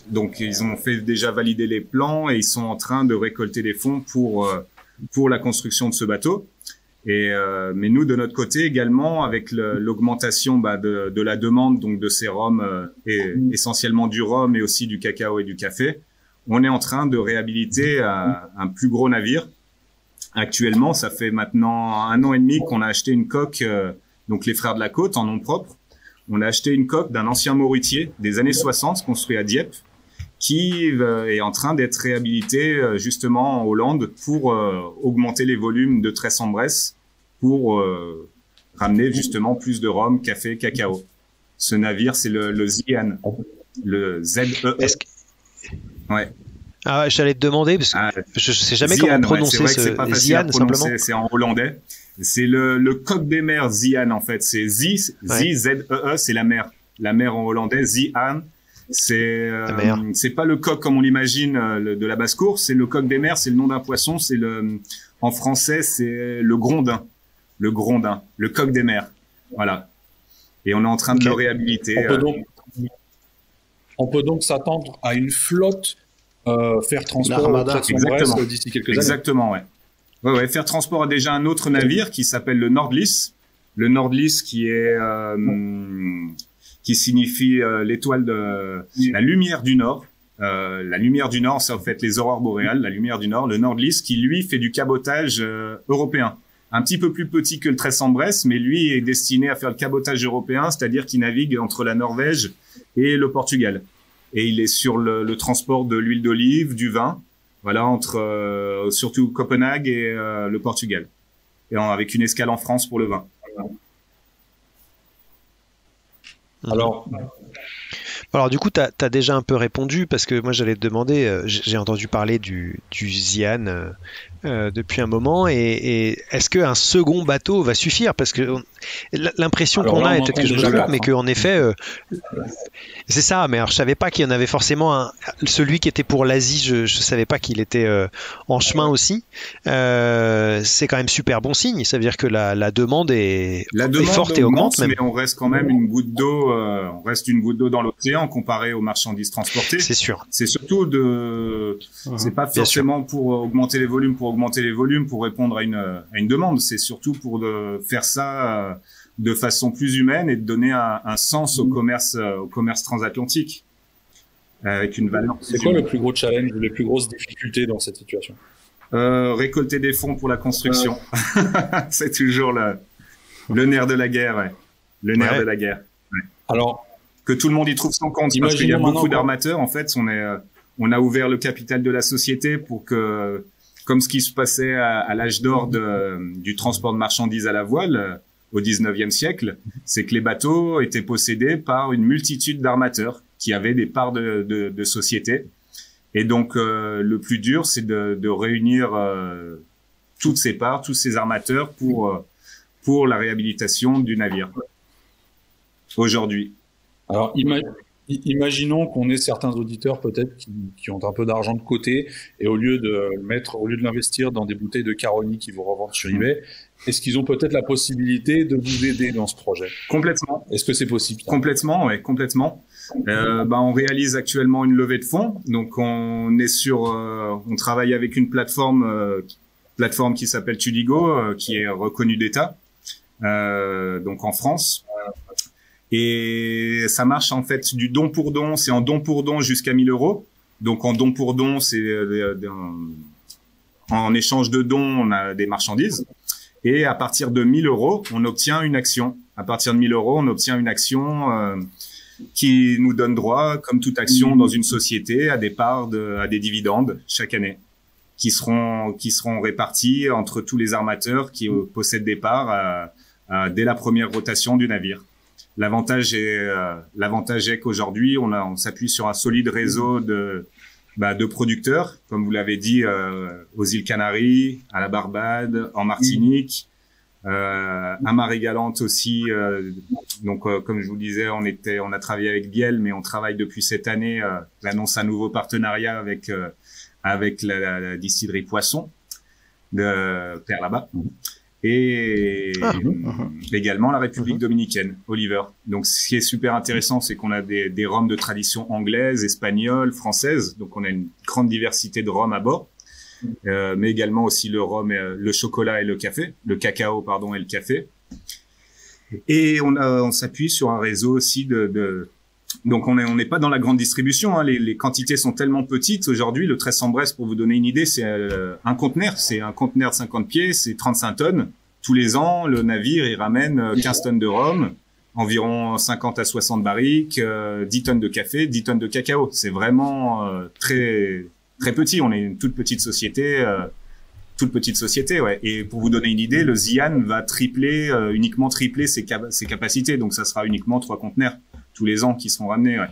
donc ils ont fait déjà valider les plans et ils sont en train de récolter des fonds pour la construction de ce bateau. Et mais nous de notre côté également avec l'augmentation de la demande donc de ces rhums et essentiellement du rhum mais aussi du cacao et du café, on est en train de réhabiliter un plus gros navire. Actuellement, ça fait maintenant 1 an et demi qu'on a acheté une coque. Donc les Frères de la Côte en nom propre, on a acheté une coque d'un ancien morutier des années 60 construit à Dieppe, qui est en train d'être réhabilité justement en Hollande pour augmenter les volumes de Tres en Bresse pour ramener justement plus de rhum, café, cacao. Ce navire, c'est le Zian, le Z-E-E. Ouais. Ah, j'allais te demander, parce que je sais jamais Zian, comment prononcer ouais, c'est pas facile à prononcer, simplement. c'est en hollandais. C'est le coq des mers, Zian, en fait. C'est Z-E-E, c'est la mer. La mer en hollandais, Zian. C'est pas le coq comme on l'imagine de la basse-cour, c'est le coq des mers, c'est le nom d'un poisson, en français, c'est le grondin. Le grondin, le coq des mers. Voilà. Et on est en train de le réhabiliter. On peut donc s'attendre à une flotte Faire Transport d'ici quelques années. Exactement, ouais. Ouais, Faire Transport a déjà un autre navire qui s'appelle le Nordlys. Le Nordlys qui est qui signifie l'étoile de la lumière du Nord. La lumière du Nord, c'est en fait les aurores boréales, la lumière du Nord. Le Nordlys qui lui fait du cabotage européen. Un petit peu plus petit que le Tres en Bresse, mais lui est destiné à faire le cabotage européen, c'est-à-dire qu'il navigue entre la Norvège et le Portugal. Et il est sur le transport de l'huile d'olive, du vin, voilà, entre surtout Copenhague et le Portugal. Et avec une escale en France pour le vin. Alors du coup, tu as déjà un peu répondu, parce que moi j'allais te demander, j'ai entendu parler du Zian depuis un moment, et est-ce qu'un second bateau va suffire? Parce que l'impression qu'on a, et peut-être que je me trompe, mais qu'en effet, c'est ça, mais alors je savais pas qu'il y en avait forcément celui qui était pour l'Asie, je savais pas qu'il était en chemin aussi. C'est quand même super bon signe, ça veut dire que la demande est forte et augmente même. Mais on reste quand même une goutte d'eau, on reste une goutte d'eau dans l'océan comparé aux marchandises transportées. C'est sûr. C'est surtout c'est pas forcément pour augmenter les volumes, pour répondre à une demande. C'est surtout pour faire ça de façon plus humaine et de donner un sens au commerce transatlantique avec une valeur. C'est quoi le plus gros challenge, les plus grosses difficultés dans cette situation? Récolter des fonds pour la construction. C'est toujours le nerf de la guerre, ouais. Le nerf de la guerre. Ouais. Alors, que tout le monde y trouve son compte, parce qu'il y a beaucoup d'armateurs. En fait, on a ouvert le capital de la société pour que, comme ce qui se passait à l'âge d'or du transport de marchandises à la voile au 19e siècle, c'est que les bateaux étaient possédés par une multitude d'armateurs qui avaient des parts de société. Et donc, le plus dur, c'est de réunir toutes ces parts, tous ces armateurs pour la réhabilitation du navire aujourd'hui. Alors, imaginons qu'on ait certains auditeurs peut-être qui ont un peu d'argent de côté, et au lieu de l'investir dans des bouteilles de Caroni qui vous revendent sur eBay, est-ce qu'ils ont peut-être la possibilité de vous aider dans ce projet? Complètement. Est-ce que c'est possible? Complètement, ouais, complètement. On réalise actuellement une levée de fonds, donc on travaille avec une plateforme qui s'appelle Tudigo, qui est reconnue d'État, donc en France. Et ça marche en fait du don pour don, c'est en don pour don jusqu'à 1 000 €. Donc en don pour don, c'est en échange de dons, on a des marchandises. Et à partir de 1 000 €, on obtient une action. À partir de 1 000 €, on obtient une action qui nous donne droit, comme toute action dans une société, à des parts, à des dividendes chaque année, qui seront répartis entre tous les armateurs qui possèdent des parts dès la première rotation du navire. L'avantage est qu'aujourd'hui, on s'appuie sur un solide réseau de producteurs, comme vous l'avez dit, aux îles Canaries, à la Barbade, en Martinique, à Marie-Galante aussi. Donc, comme je vous disais, on a travaillé avec Biel, mais on travaille depuis cette année, l'annonce un nouveau partenariat avec la distillerie Poisson de Père là-bas. Et également la République dominicaine, Oliver. Donc, ce qui est super intéressant, c'est qu'on a des rhums de tradition anglaise, espagnole, française. Donc, on a une grande diversité de rhums à bord, mais également aussi le rhum, le chocolat et le café, le cacao, pardon, et le café. Et on s'appuie sur un réseau aussi donc on n'est pas dans la grande distribution, hein. Les quantités sont tellement petites aujourd'hui. Le Tres en Bresse, pour vous donner une idée, c'est un conteneur de 50 pieds, c'est 35 tonnes. Tous les ans, le navire il ramène 15 tonnes de rhum environ 50 à 60 barriques, 10 tonnes de café, 10 tonnes de cacao. C'est vraiment très très petit. On est une toute petite société. Ouais. Et pour vous donner une idée, le Xi'an va uniquement tripler ses capacités. Donc, ça sera uniquement 3 conteneurs tous les ans qui seront ramenés. Ouais.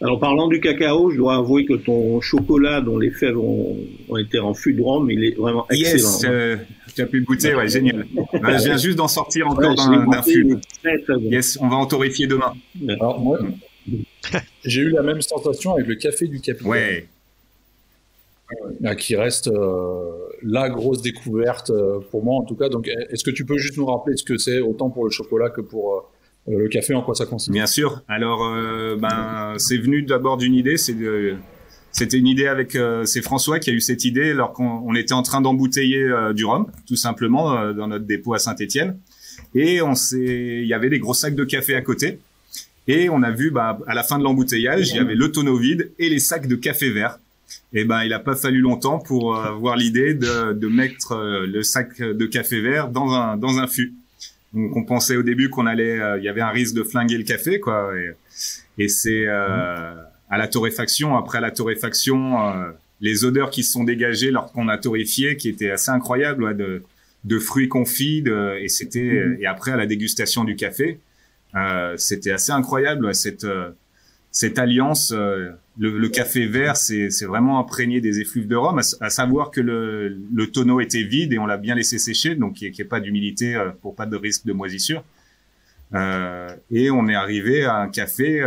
Alors, parlant du cacao, je dois avouer que ton chocolat dont les fèves ont été en fût de rhum, il est vraiment excellent. Yes, tu as pu le goûter, ouais, génial. Je viens juste d'en sortir encore d'un fût. Yes, on va en torréfier demain. Alors, moi, j'ai eu la même sensation avec le café du capitaine. Ouais. Qui reste la grosse découverte pour moi en tout cas. Donc, est-ce que tu peux juste nous rappeler ce que c'est autant pour le chocolat que pour le café, en quoi ça consiste? Bien sûr. Alors, c'est venu d'abord d'une idée. C'était une idée avec c'est François qui a eu cette idée alors qu'on était en train d'embouteiller du rhum, tout simplement, dans notre dépôt à Saint-Étienne. Et il y avait des gros sacs de café à côté. Et on a vu, à la fin de l'embouteillage, il y avait le tonneau vide et les sacs de café vert. Et il a pas fallu longtemps pour avoir l'idée de mettre le sac de café vert dans un fût. Donc on pensait au début il y avait un risque de flinguer le café, quoi. Et c'est à la torréfaction, après la torréfaction, les odeurs qui se sont dégagées lorsqu'on a torréfié, qui étaient assez incroyables, ouais, de fruits confits, et après à la dégustation du café, c'était assez incroyable, ouais, cette alliance. Le café vert, c'est vraiment imprégné des effluves de rhum, à savoir que le tonneau était vide et on l'a bien laissé sécher, donc qu'il n'y ait pas d'humidité pour pas de risque de moisissure. Et on est arrivé à un café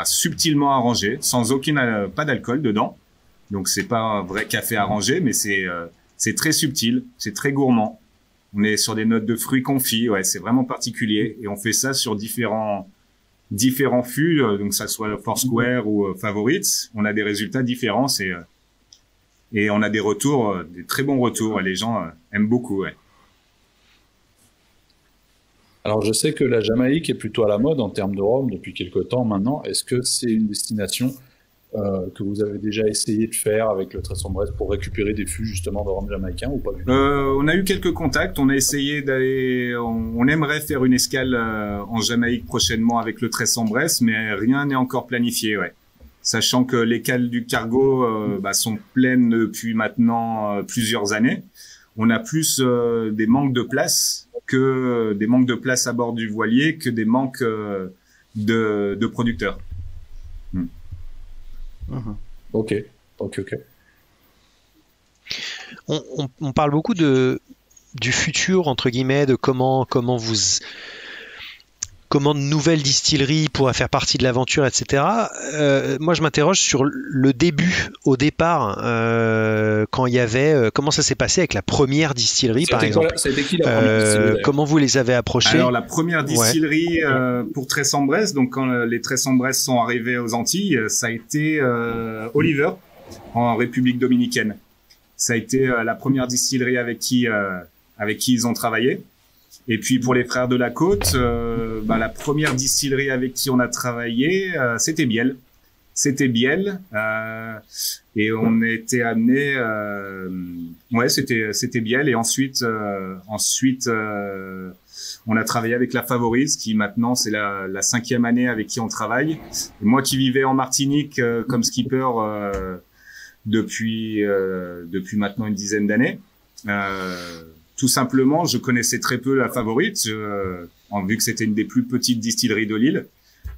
subtilement arrangé, sans pas d'alcool dedans. Donc c'est pas un vrai café arrangé, mais c'est très subtil, c'est très gourmand. On est sur des notes de fruits confits, ouais, c'est vraiment particulier. Et on fait ça sur différents fûts, donc ça soit Foursquare ou Favorites. On a des résultats différents, et on a des retours, des très bons retours. Et les gens aiment beaucoup, ouais. Alors, je sais que la Jamaïque est plutôt à la mode en termes de rhum depuis quelques temps maintenant. Est-ce que c'est une destination que vous avez déjà essayé de faire avec le Tresson-Bresse pour récupérer des fûts justement de rhum jamaïcain ou pas du tout? On a eu quelques contacts. On a essayé d'aller. On aimerait faire une escale en Jamaïque prochainement avec le Tresson-Bresse, mais rien n'est encore planifié. Ouais. Sachant que les cales du cargo sont pleines depuis maintenant plusieurs années. On a plus des manques de place à bord du voilier que des manques de producteurs. Ok. On parle beaucoup du futur, entre guillemets, de comment de nouvelles distilleries pourraient faire partie de l'aventure, etc. Moi, je m'interroge sur le début, au départ, quand il y avait... comment ça s'est passé avec la première distillerie, par exemple? Ça a été qui la première distillerie? Comment vous les avez approchés? Alors, la première distillerie pour Tresson-Bresse, donc quand les Tresson-Bresse sont arrivés aux Antilles, ça a été Oliver, en République dominicaine. Ça a été la première distillerie avec qui ils ont travaillé. Et puis pour les Frères de la Côte, la première distillerie avec qui on a travaillé, c'était Biel. Et on était amené, c'était Biel. Et ensuite, on a travaillé avec la Favorise, qui maintenant c'est la 5e année avec qui on travaille. Et moi qui vivais en Martinique comme skipper depuis maintenant une dizaine d'années. Tout simplement, je connaissais très peu la Favorite, vu que c'était une des plus petites distilleries de l'île.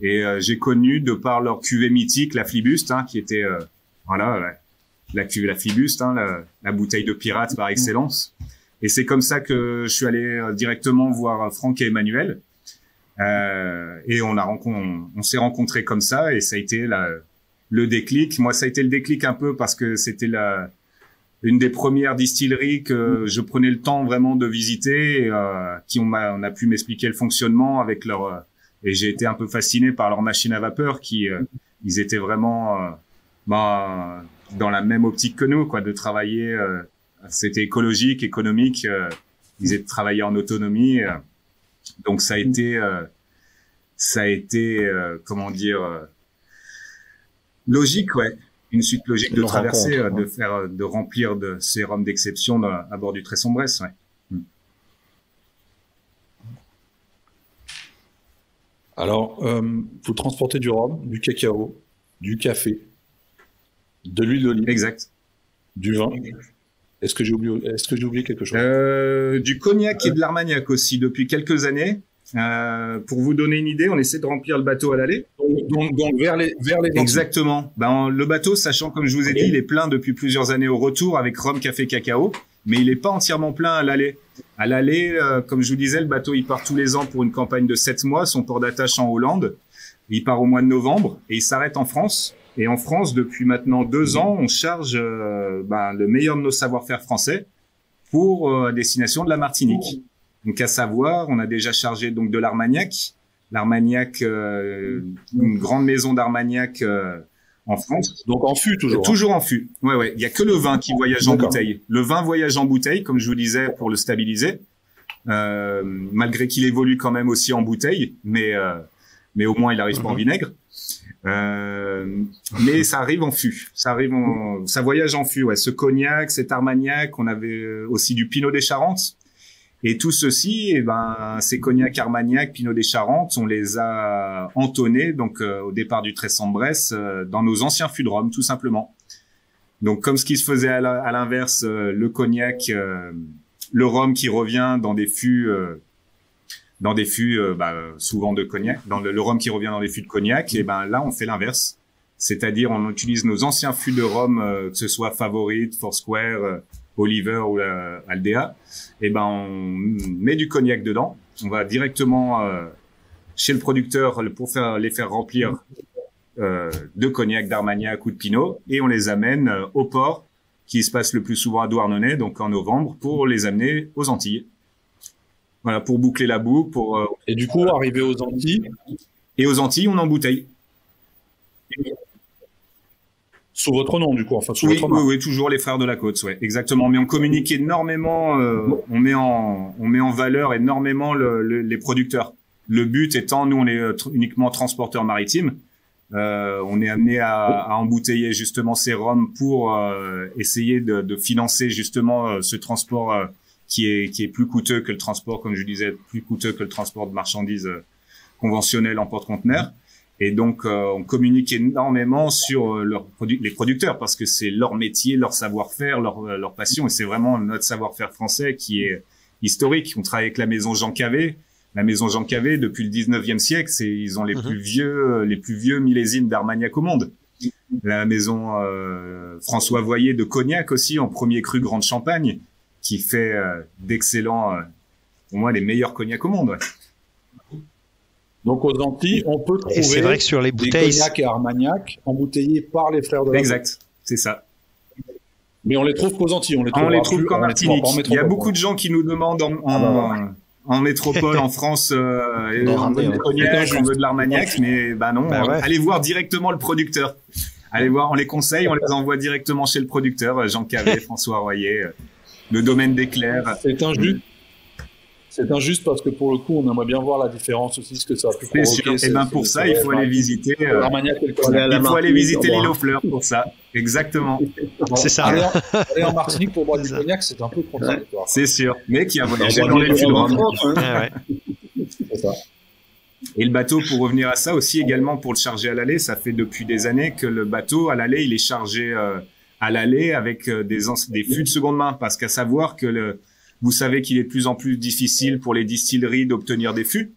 Et j'ai connu, de par leur cuvée mythique, la Flibuste, qui était la cuvée la Flibuste, la bouteille de pirate par excellence. Et c'est comme ça que je suis allé directement voir Franck et Emmanuel. Et on s'est rencontrés comme ça, et ça a été le déclic. Moi, ça a été le déclic un peu parce que c'était une des premières distilleries que je prenais le temps vraiment de visiter, on a pu m'expliquer le fonctionnement avec et j'ai été un peu fasciné par leur machine à vapeur ils étaient vraiment dans la même optique que nous, quoi, de travailler. C'était écologique, économique. Ils étaient travaillés en autonomie. Donc ça a été comment dire, logique, ouais. Une suite logique de traverser, de remplir de ces rhums d'exception à bord du Tresson-Bresse, ouais. Alors, vous transportez du rhum, du cacao, du café, de l'huile d'olive, Exact. du vin. Est-ce que j'ai oublié quelque chose? Du cognac et de l'armagnac aussi depuis quelques années. Pour vous donner une idée, on essaie de remplir le bateau à l'aller. Donc vers les Antilles. Exactement. Ben, le bateau, sachant, comme je vous ai dit, il est plein depuis plusieurs années au retour avec rhum, café, cacao, mais il n'est pas entièrement plein à l'aller. À l'aller, comme je vous disais, le bateau, il part tous les ans pour une campagne de 7 mois, son port d'attache en Hollande. Il part au mois de novembre et il s'arrête en France. Et en France, depuis maintenant 2 ans, on charge le meilleur de nos savoir-faire français pour destination de la Martinique. Donc à savoir, on a déjà chargé donc de l'Armagnac, une grande maison d'Armagnac en France. Donc en fût toujours. Toujours en fût. Ouais. Il y a que le vin qui voyage en D'accord. bouteille. Le vin voyage en bouteille, comme je vous disais, pour le stabiliser, malgré qu'il évolue quand même aussi en bouteille, mais au moins il arrive pas en vinaigre. Mais ça arrive en fût. Ça voyage en fût. Ouais. Ce cognac, cet Armagnac, on avait aussi du Pinot des Charentes. Et tout ceci, ces cognacs Armagnac, Pinot des Charentes, on les a entonnés donc au départ du Tressan-Bresse dans nos anciens fûts de rhum, tout simplement. Donc comme ce qui se faisait à l'inverse, le cognac, le rhum qui revient dans des fûts, souvent de cognac, le rhum qui revient dans des fûts de cognac, et là on fait l'inverse, c'est-à-dire on utilise nos anciens fûts de rhum, que ce soit Favorite, Foursquare, Oliver ou Aldea, on met du cognac dedans. On va directement chez le producteur pour les faire remplir de cognac, d'Armagnac ou de Pinot, et on les amène au port, qui se passe le plus souvent à Douarnenez, donc en novembre, pour les amener aux Antilles. Voilà, pour boucler la boucle. Et du coup, arrivé aux Antilles. Et aux Antilles, on embouteille. Sous votre nom, du coup, enfin sous votre main. Oui, toujours les Frères de la Côte, ouais, exactement. Mais on communique énormément, on met en valeur énormément les producteurs. Le but étant, nous, on est uniquement transporteurs maritimes. On est amené à embouteiller justement ces rhums pour essayer de financer justement ce transport qui est plus coûteux que le transport, comme je disais, plus coûteux que le transport de marchandises conventionnel en porte-conteneurs. Et donc, on communique énormément sur les producteurs parce que c'est leur métier, leur savoir-faire, leur passion. Et c'est vraiment notre savoir-faire français qui est historique. On travaille avec la maison Jean Cavé. La maison Jean Cavé, depuis le 19e siècle, ils ont les plus vieux millésimes d'Armagnac au monde. La maison François Voyer de Cognac aussi, en premier cru Grande Champagne, qui fait d'excellents, pour moi, les meilleurs cognacs au monde. Ouais. Donc aux Antilles, on peut trouver c'est vrai que sur les bouteilles, des cognacs et Armagnac embouteillés par les Frères de la Côte. Exact, c'est ça. Mais on les trouve qu'aux Antilles, on les trouve qu'en Martinique. Il y a beaucoup de gens qui nous demandent en métropole, en France, on veut du cognac, on veut de l'Armagnac, mais non, allez voir directement le producteur. Allez voir, on les conseille, on les envoie directement chez le producteur, Jean Cavé, François Royer, le domaine d'Éclair. C'est injuste parce que pour le coup, on aimerait bien voir la différence aussi, ce que ça a pu provoquer. Et pour ça, il faut aller visiter. Il faut aller visiter l'île aux Fleurs pour ça. Exactement. Bon, c'est ça. Aller en Martinique pour boire du cognac, c'est un peu contradictoire. C'est sûr. Mais qui a voyagé dans les fûts de rhum. C'est ça. Et le bateau, pour revenir à ça aussi également, pour le charger à l'aller, ça fait depuis des années que le bateau à l'aller, il est chargé à l'aller avec des fûts de seconde main, parce qu'à savoir que vous savez qu'il est de plus en plus difficile pour les distilleries d'obtenir des fûts.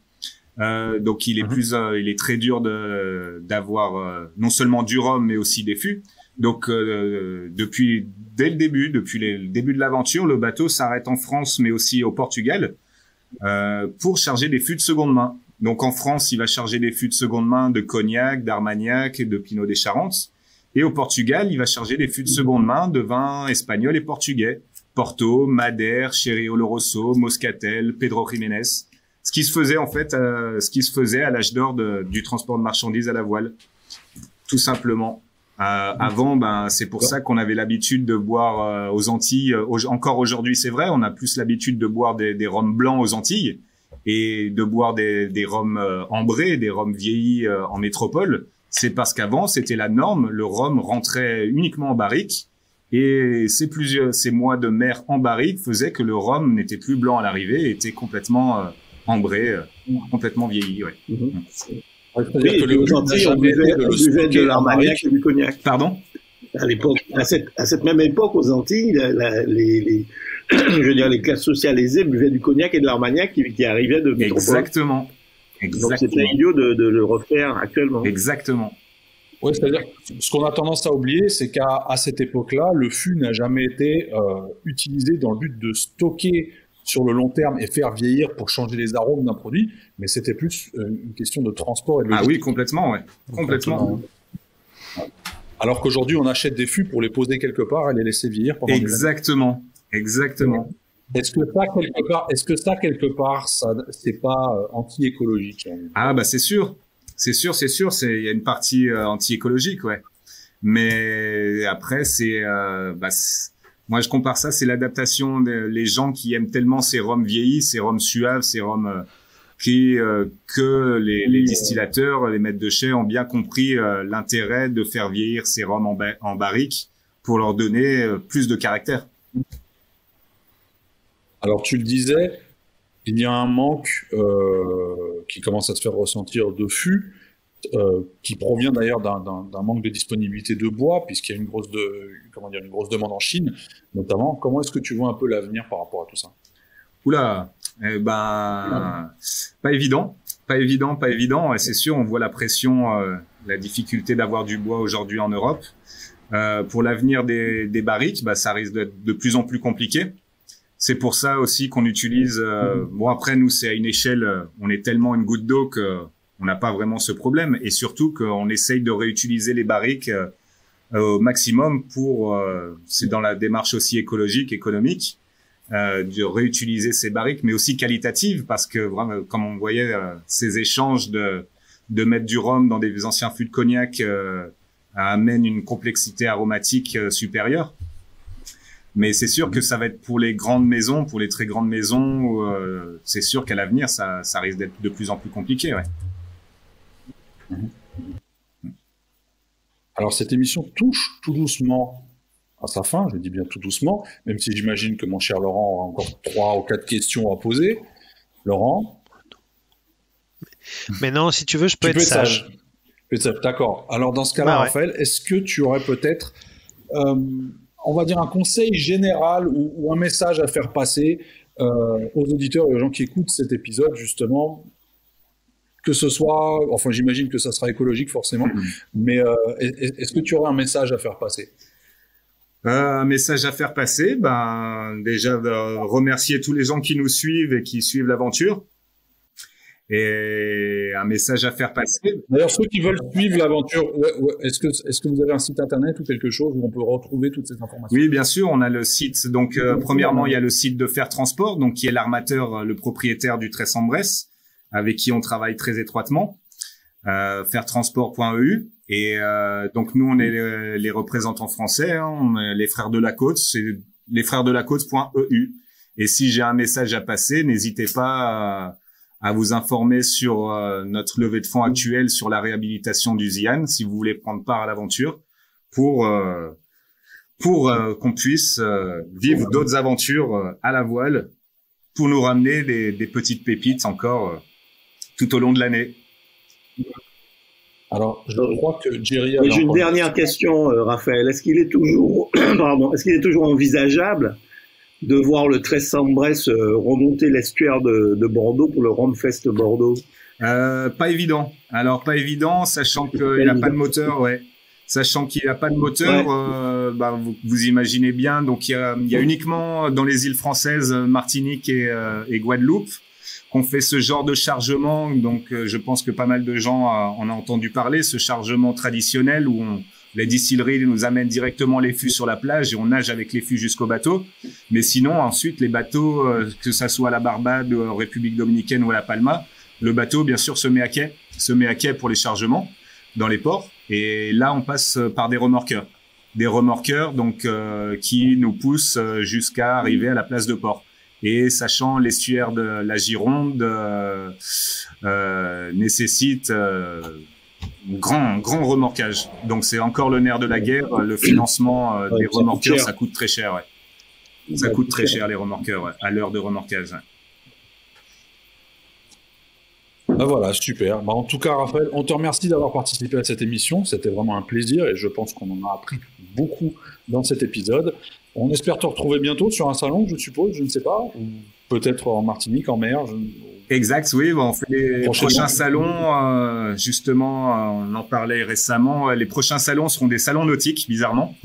Donc il est très dur d'avoir non seulement du rhum mais aussi des fûts. Donc depuis le début de l'aventure, le bateau s'arrête en France mais aussi au Portugal pour charger des fûts de seconde main. Donc en France, il va charger des fûts de seconde main de cognac, d'Armagnac et de Pinot des Charentes. Et au Portugal, il va charger des fûts de seconde main de vins espagnols et portugais. Porto, Madère, Sherry Oloroso, Moscatel, Pedro Jiménez. Ce qui se faisait en fait, à l'âge d'or du transport de marchandises à la voile, tout simplement. Avant, c'est pour ça qu'on avait l'habitude de boire aux Antilles. Encore aujourd'hui, c'est vrai, on a plus l'habitude de boire des rhums blancs aux Antilles et de boire des rhums ambrés, des rhums vieillis en métropole. C'est parce qu'avant, c'était la norme. Le rhum rentrait uniquement en barrique. Et ces mois de mer en barrique faisaient que le rhum n'était plus blanc à l'arrivée et était complètement ambré, complètement vieilli. Ouais. C'est-à-dire que les Antilles, on buvait de l'armagnac et du cognac. Pardon? À l'époque, à cette même époque, aux Antilles, je veux dire, les classes sociales aisées buvaient du cognac et de l'armagnac qui arrivaient de métropole. Exactement. Donc c'est pas idiot de le refaire actuellement. Exactement. Oui, c'est-à-dire ce qu'on a tendance à oublier, c'est qu'à cette époque-là, le fût n'a jamais été utilisé dans le but de stocker sur le long terme et faire vieillir pour changer les arômes d'un produit, mais c'était plus une question de transport et de logistique. Ah oui, complètement, ouais. Complètement. Alors qu'aujourd'hui, on achète des fûts pour les poser quelque part et les laisser vieillir pendant Exactement. Exactement. Est-ce que ça quelque part, ça c'est pas anti-écologique? Ah bah c'est sûr. C'est sûr. Il y a une partie anti-écologique, ouais. Mais après, moi je compare ça, c'est l'adaptation des gens qui aiment tellement ces rhums vieillis, ces rhums suaves, ces rhums que les distillateurs, les maîtres de chai ont bien compris l'intérêt de faire vieillir ces rhums en barrique pour leur donner plus de caractère. Alors tu le disais, il y a un manque qui commence à se faire ressentir de fût, qui provient d'ailleurs d'un manque de disponibilité de bois, puisqu'il y a une grosse demande en Chine, notamment. Comment est-ce que tu vois un peu l'avenir par rapport à tout ça? Oula, pas évident. Et c'est sûr, on voit la pression, la difficulté d'avoir du bois aujourd'hui en Europe. Pour l'avenir des barriques, ça risque d'être de plus en plus compliqué. C'est pour ça aussi qu'on utilise. Bon, après nous, c'est à une échelle. On est tellement une goutte d'eau que on n'a pas vraiment ce problème, et surtout qu'on essaye de réutiliser les barriques au maximum pour. C'est dans la démarche aussi écologique, économique, de réutiliser ces barriques, mais aussi qualitatives, parce que vraiment, comme on voyait, ces échanges de mettre du rhum dans des anciens fûts de cognac amène une complexité aromatique supérieure. Mais c'est sûr que ça va être pour les grandes maisons, pour les très grandes maisons, c'est sûr qu'à l'avenir, ça risque d'être de plus en plus compliqué, ouais. Alors cette émission touche tout doucement à sa fin, je dis bien tout doucement, même si j'imagine que mon cher Laurent aura encore 3 ou 4 questions à poser. Laurent? Mais non, si tu veux, je peux être sage. D'accord. Alors dans ce cas-là, Raphaël, est-ce que tu aurais peut-être, on va dire, un conseil général ou un message à faire passer aux auditeurs et aux gens qui écoutent cet épisode, justement, que ce soit, enfin j'imagine que ça sera écologique forcément, mais est-ce que tu aurais un message à faire passer? Un message à faire passer, déjà de remercier tous les gens qui nous suivent et qui suivent l'aventure. Et un message à faire passer. D'ailleurs, ceux qui veulent suivre l'aventure, est-ce que vous avez un site internet ou quelque chose où on peut retrouver toutes ces informations? Oui, bien sûr, on a le site. Donc, premièrement, il y a le site de Fer Transport, donc qui est l'armateur, le propriétaire du Tresse-en-Bresse, avec qui on travaille très étroitement. Fertransport.eu. Et donc nous, on est les représentants français, hein, on est les Frères de la Côte, c'est lesfrèresdelacôte.eu. Et si j'ai un message à passer, n'hésitez pas à vous informer sur notre levée de fonds actuelle sur la réhabilitation du Zian, si vous voulez prendre part à l'aventure, pour qu'on puisse vivre d'autres aventures à la voile, pour nous ramener des petites pépites encore tout au long de l'année. Alors, je crois que Jerry a... J'ai une dernière question, Raphaël. Est-ce qu'il est toujours, envisageable de voir le Tresse-en-Bresse remonter l'estuaire de Bordeaux pour le Rhumfest Bordeaux? Pas évident. Alors, pas évident, sachant qu'il n'a pas de moteur, ouais. Sachant qu'il n'a pas de moteur, ouais. Vous imaginez bien. Donc, il y a uniquement dans les îles françaises, Martinique et Guadeloupe, qu'on fait ce genre de chargement. Donc, je pense que pas mal de gens en ont entendu parler, ce chargement traditionnel où les distilleries nous amènent directement les fûts sur la plage et on nage avec les fûts jusqu'au bateau. Mais sinon, ensuite, les bateaux, que ça soit à la Barbade, en République Dominicaine ou à la Palma, le bateau, bien sûr, se met à quai pour les chargements dans les ports. Et là, on passe par des remorqueurs. Des remorqueurs, donc, qui nous poussent jusqu'à arriver à la place de port. Et sachant l'estuaire de la Gironde nécessite grand remorquage. Donc c'est encore le nerf de la guerre. Le financement des remorqueurs, ça coûte très cher. Ouais. Ça coûte très cher les remorqueurs à l'heure de remorquage. Ouais. Bah voilà, super. Bah en tout cas, Raphaël, on te remercie d'avoir participé à cette émission. C'était vraiment un plaisir et je pense qu'on en a appris beaucoup dans cet épisode. On espère te retrouver bientôt sur un salon, je suppose, je ne sais pas, ou peut-être en Martinique, en mer. Exact, oui, on fait les prochains salons, justement, on en parlait récemment, les prochains salons seront des salons nautiques, bizarrement.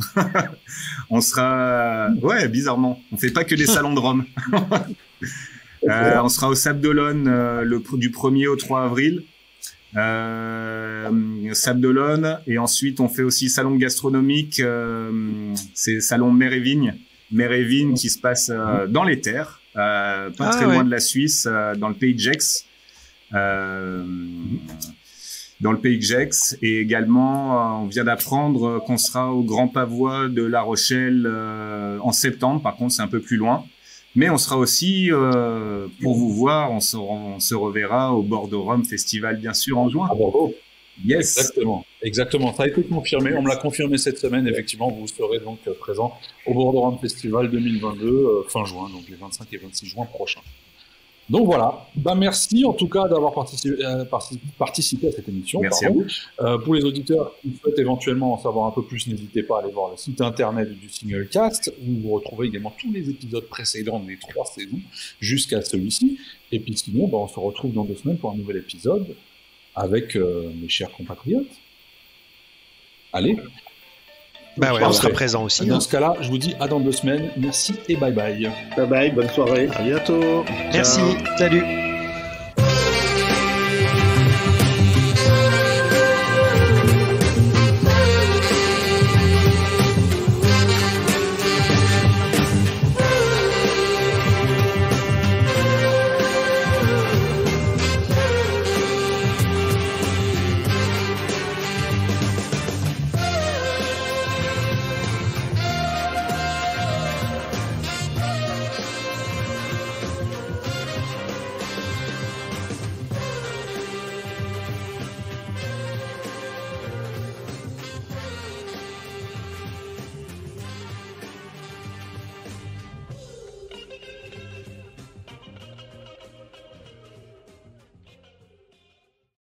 On sera, ouais, bizarrement, on fait pas que des salons de Rome. On sera au Sable d'Olonne du 1er au 3 avril. Sable d'Olonne, et ensuite on fait aussi salon gastronomique, c'est salon Mer et Vigne qui se passe dans les terres, pas très loin de la Suisse, dans le pays de Gex. Et également on vient d'apprendre qu'on sera au Grand Pavois de La Rochelle en septembre. Par contre c'est un peu plus loin, mais on sera aussi pour vous voir, on se reverra au Bordeaux Rome Festival bien sûr en juin. À Bordeaux. Yes. Exactement. Ça a été confirmé. On me l'a confirmé cette semaine. Effectivement, vous serez donc présent au Bordeaux Rome Festival 2022 fin juin, donc les 25 et 26 juin prochains. Donc voilà. Bah merci en tout cas d'avoir participé à cette émission. Merci à vous. Pour les auditeurs qui souhaitent éventuellement en savoir un peu plus, n'hésitez pas à aller voir le site internet du Singlecast où vous retrouvez également tous les épisodes précédents des 3 saisons jusqu'à celui-ci. Et puis sinon, on se retrouve dans 2 semaines pour un nouvel épisode avec mes chers compatriotes. Allez. Bah ouais, on sera présent aussi. Dans ce cas-là, je vous dis à dans 2 semaines. Merci et bye bye. Bye bye, bonne soirée. À bientôt. Merci, Ciao. salut.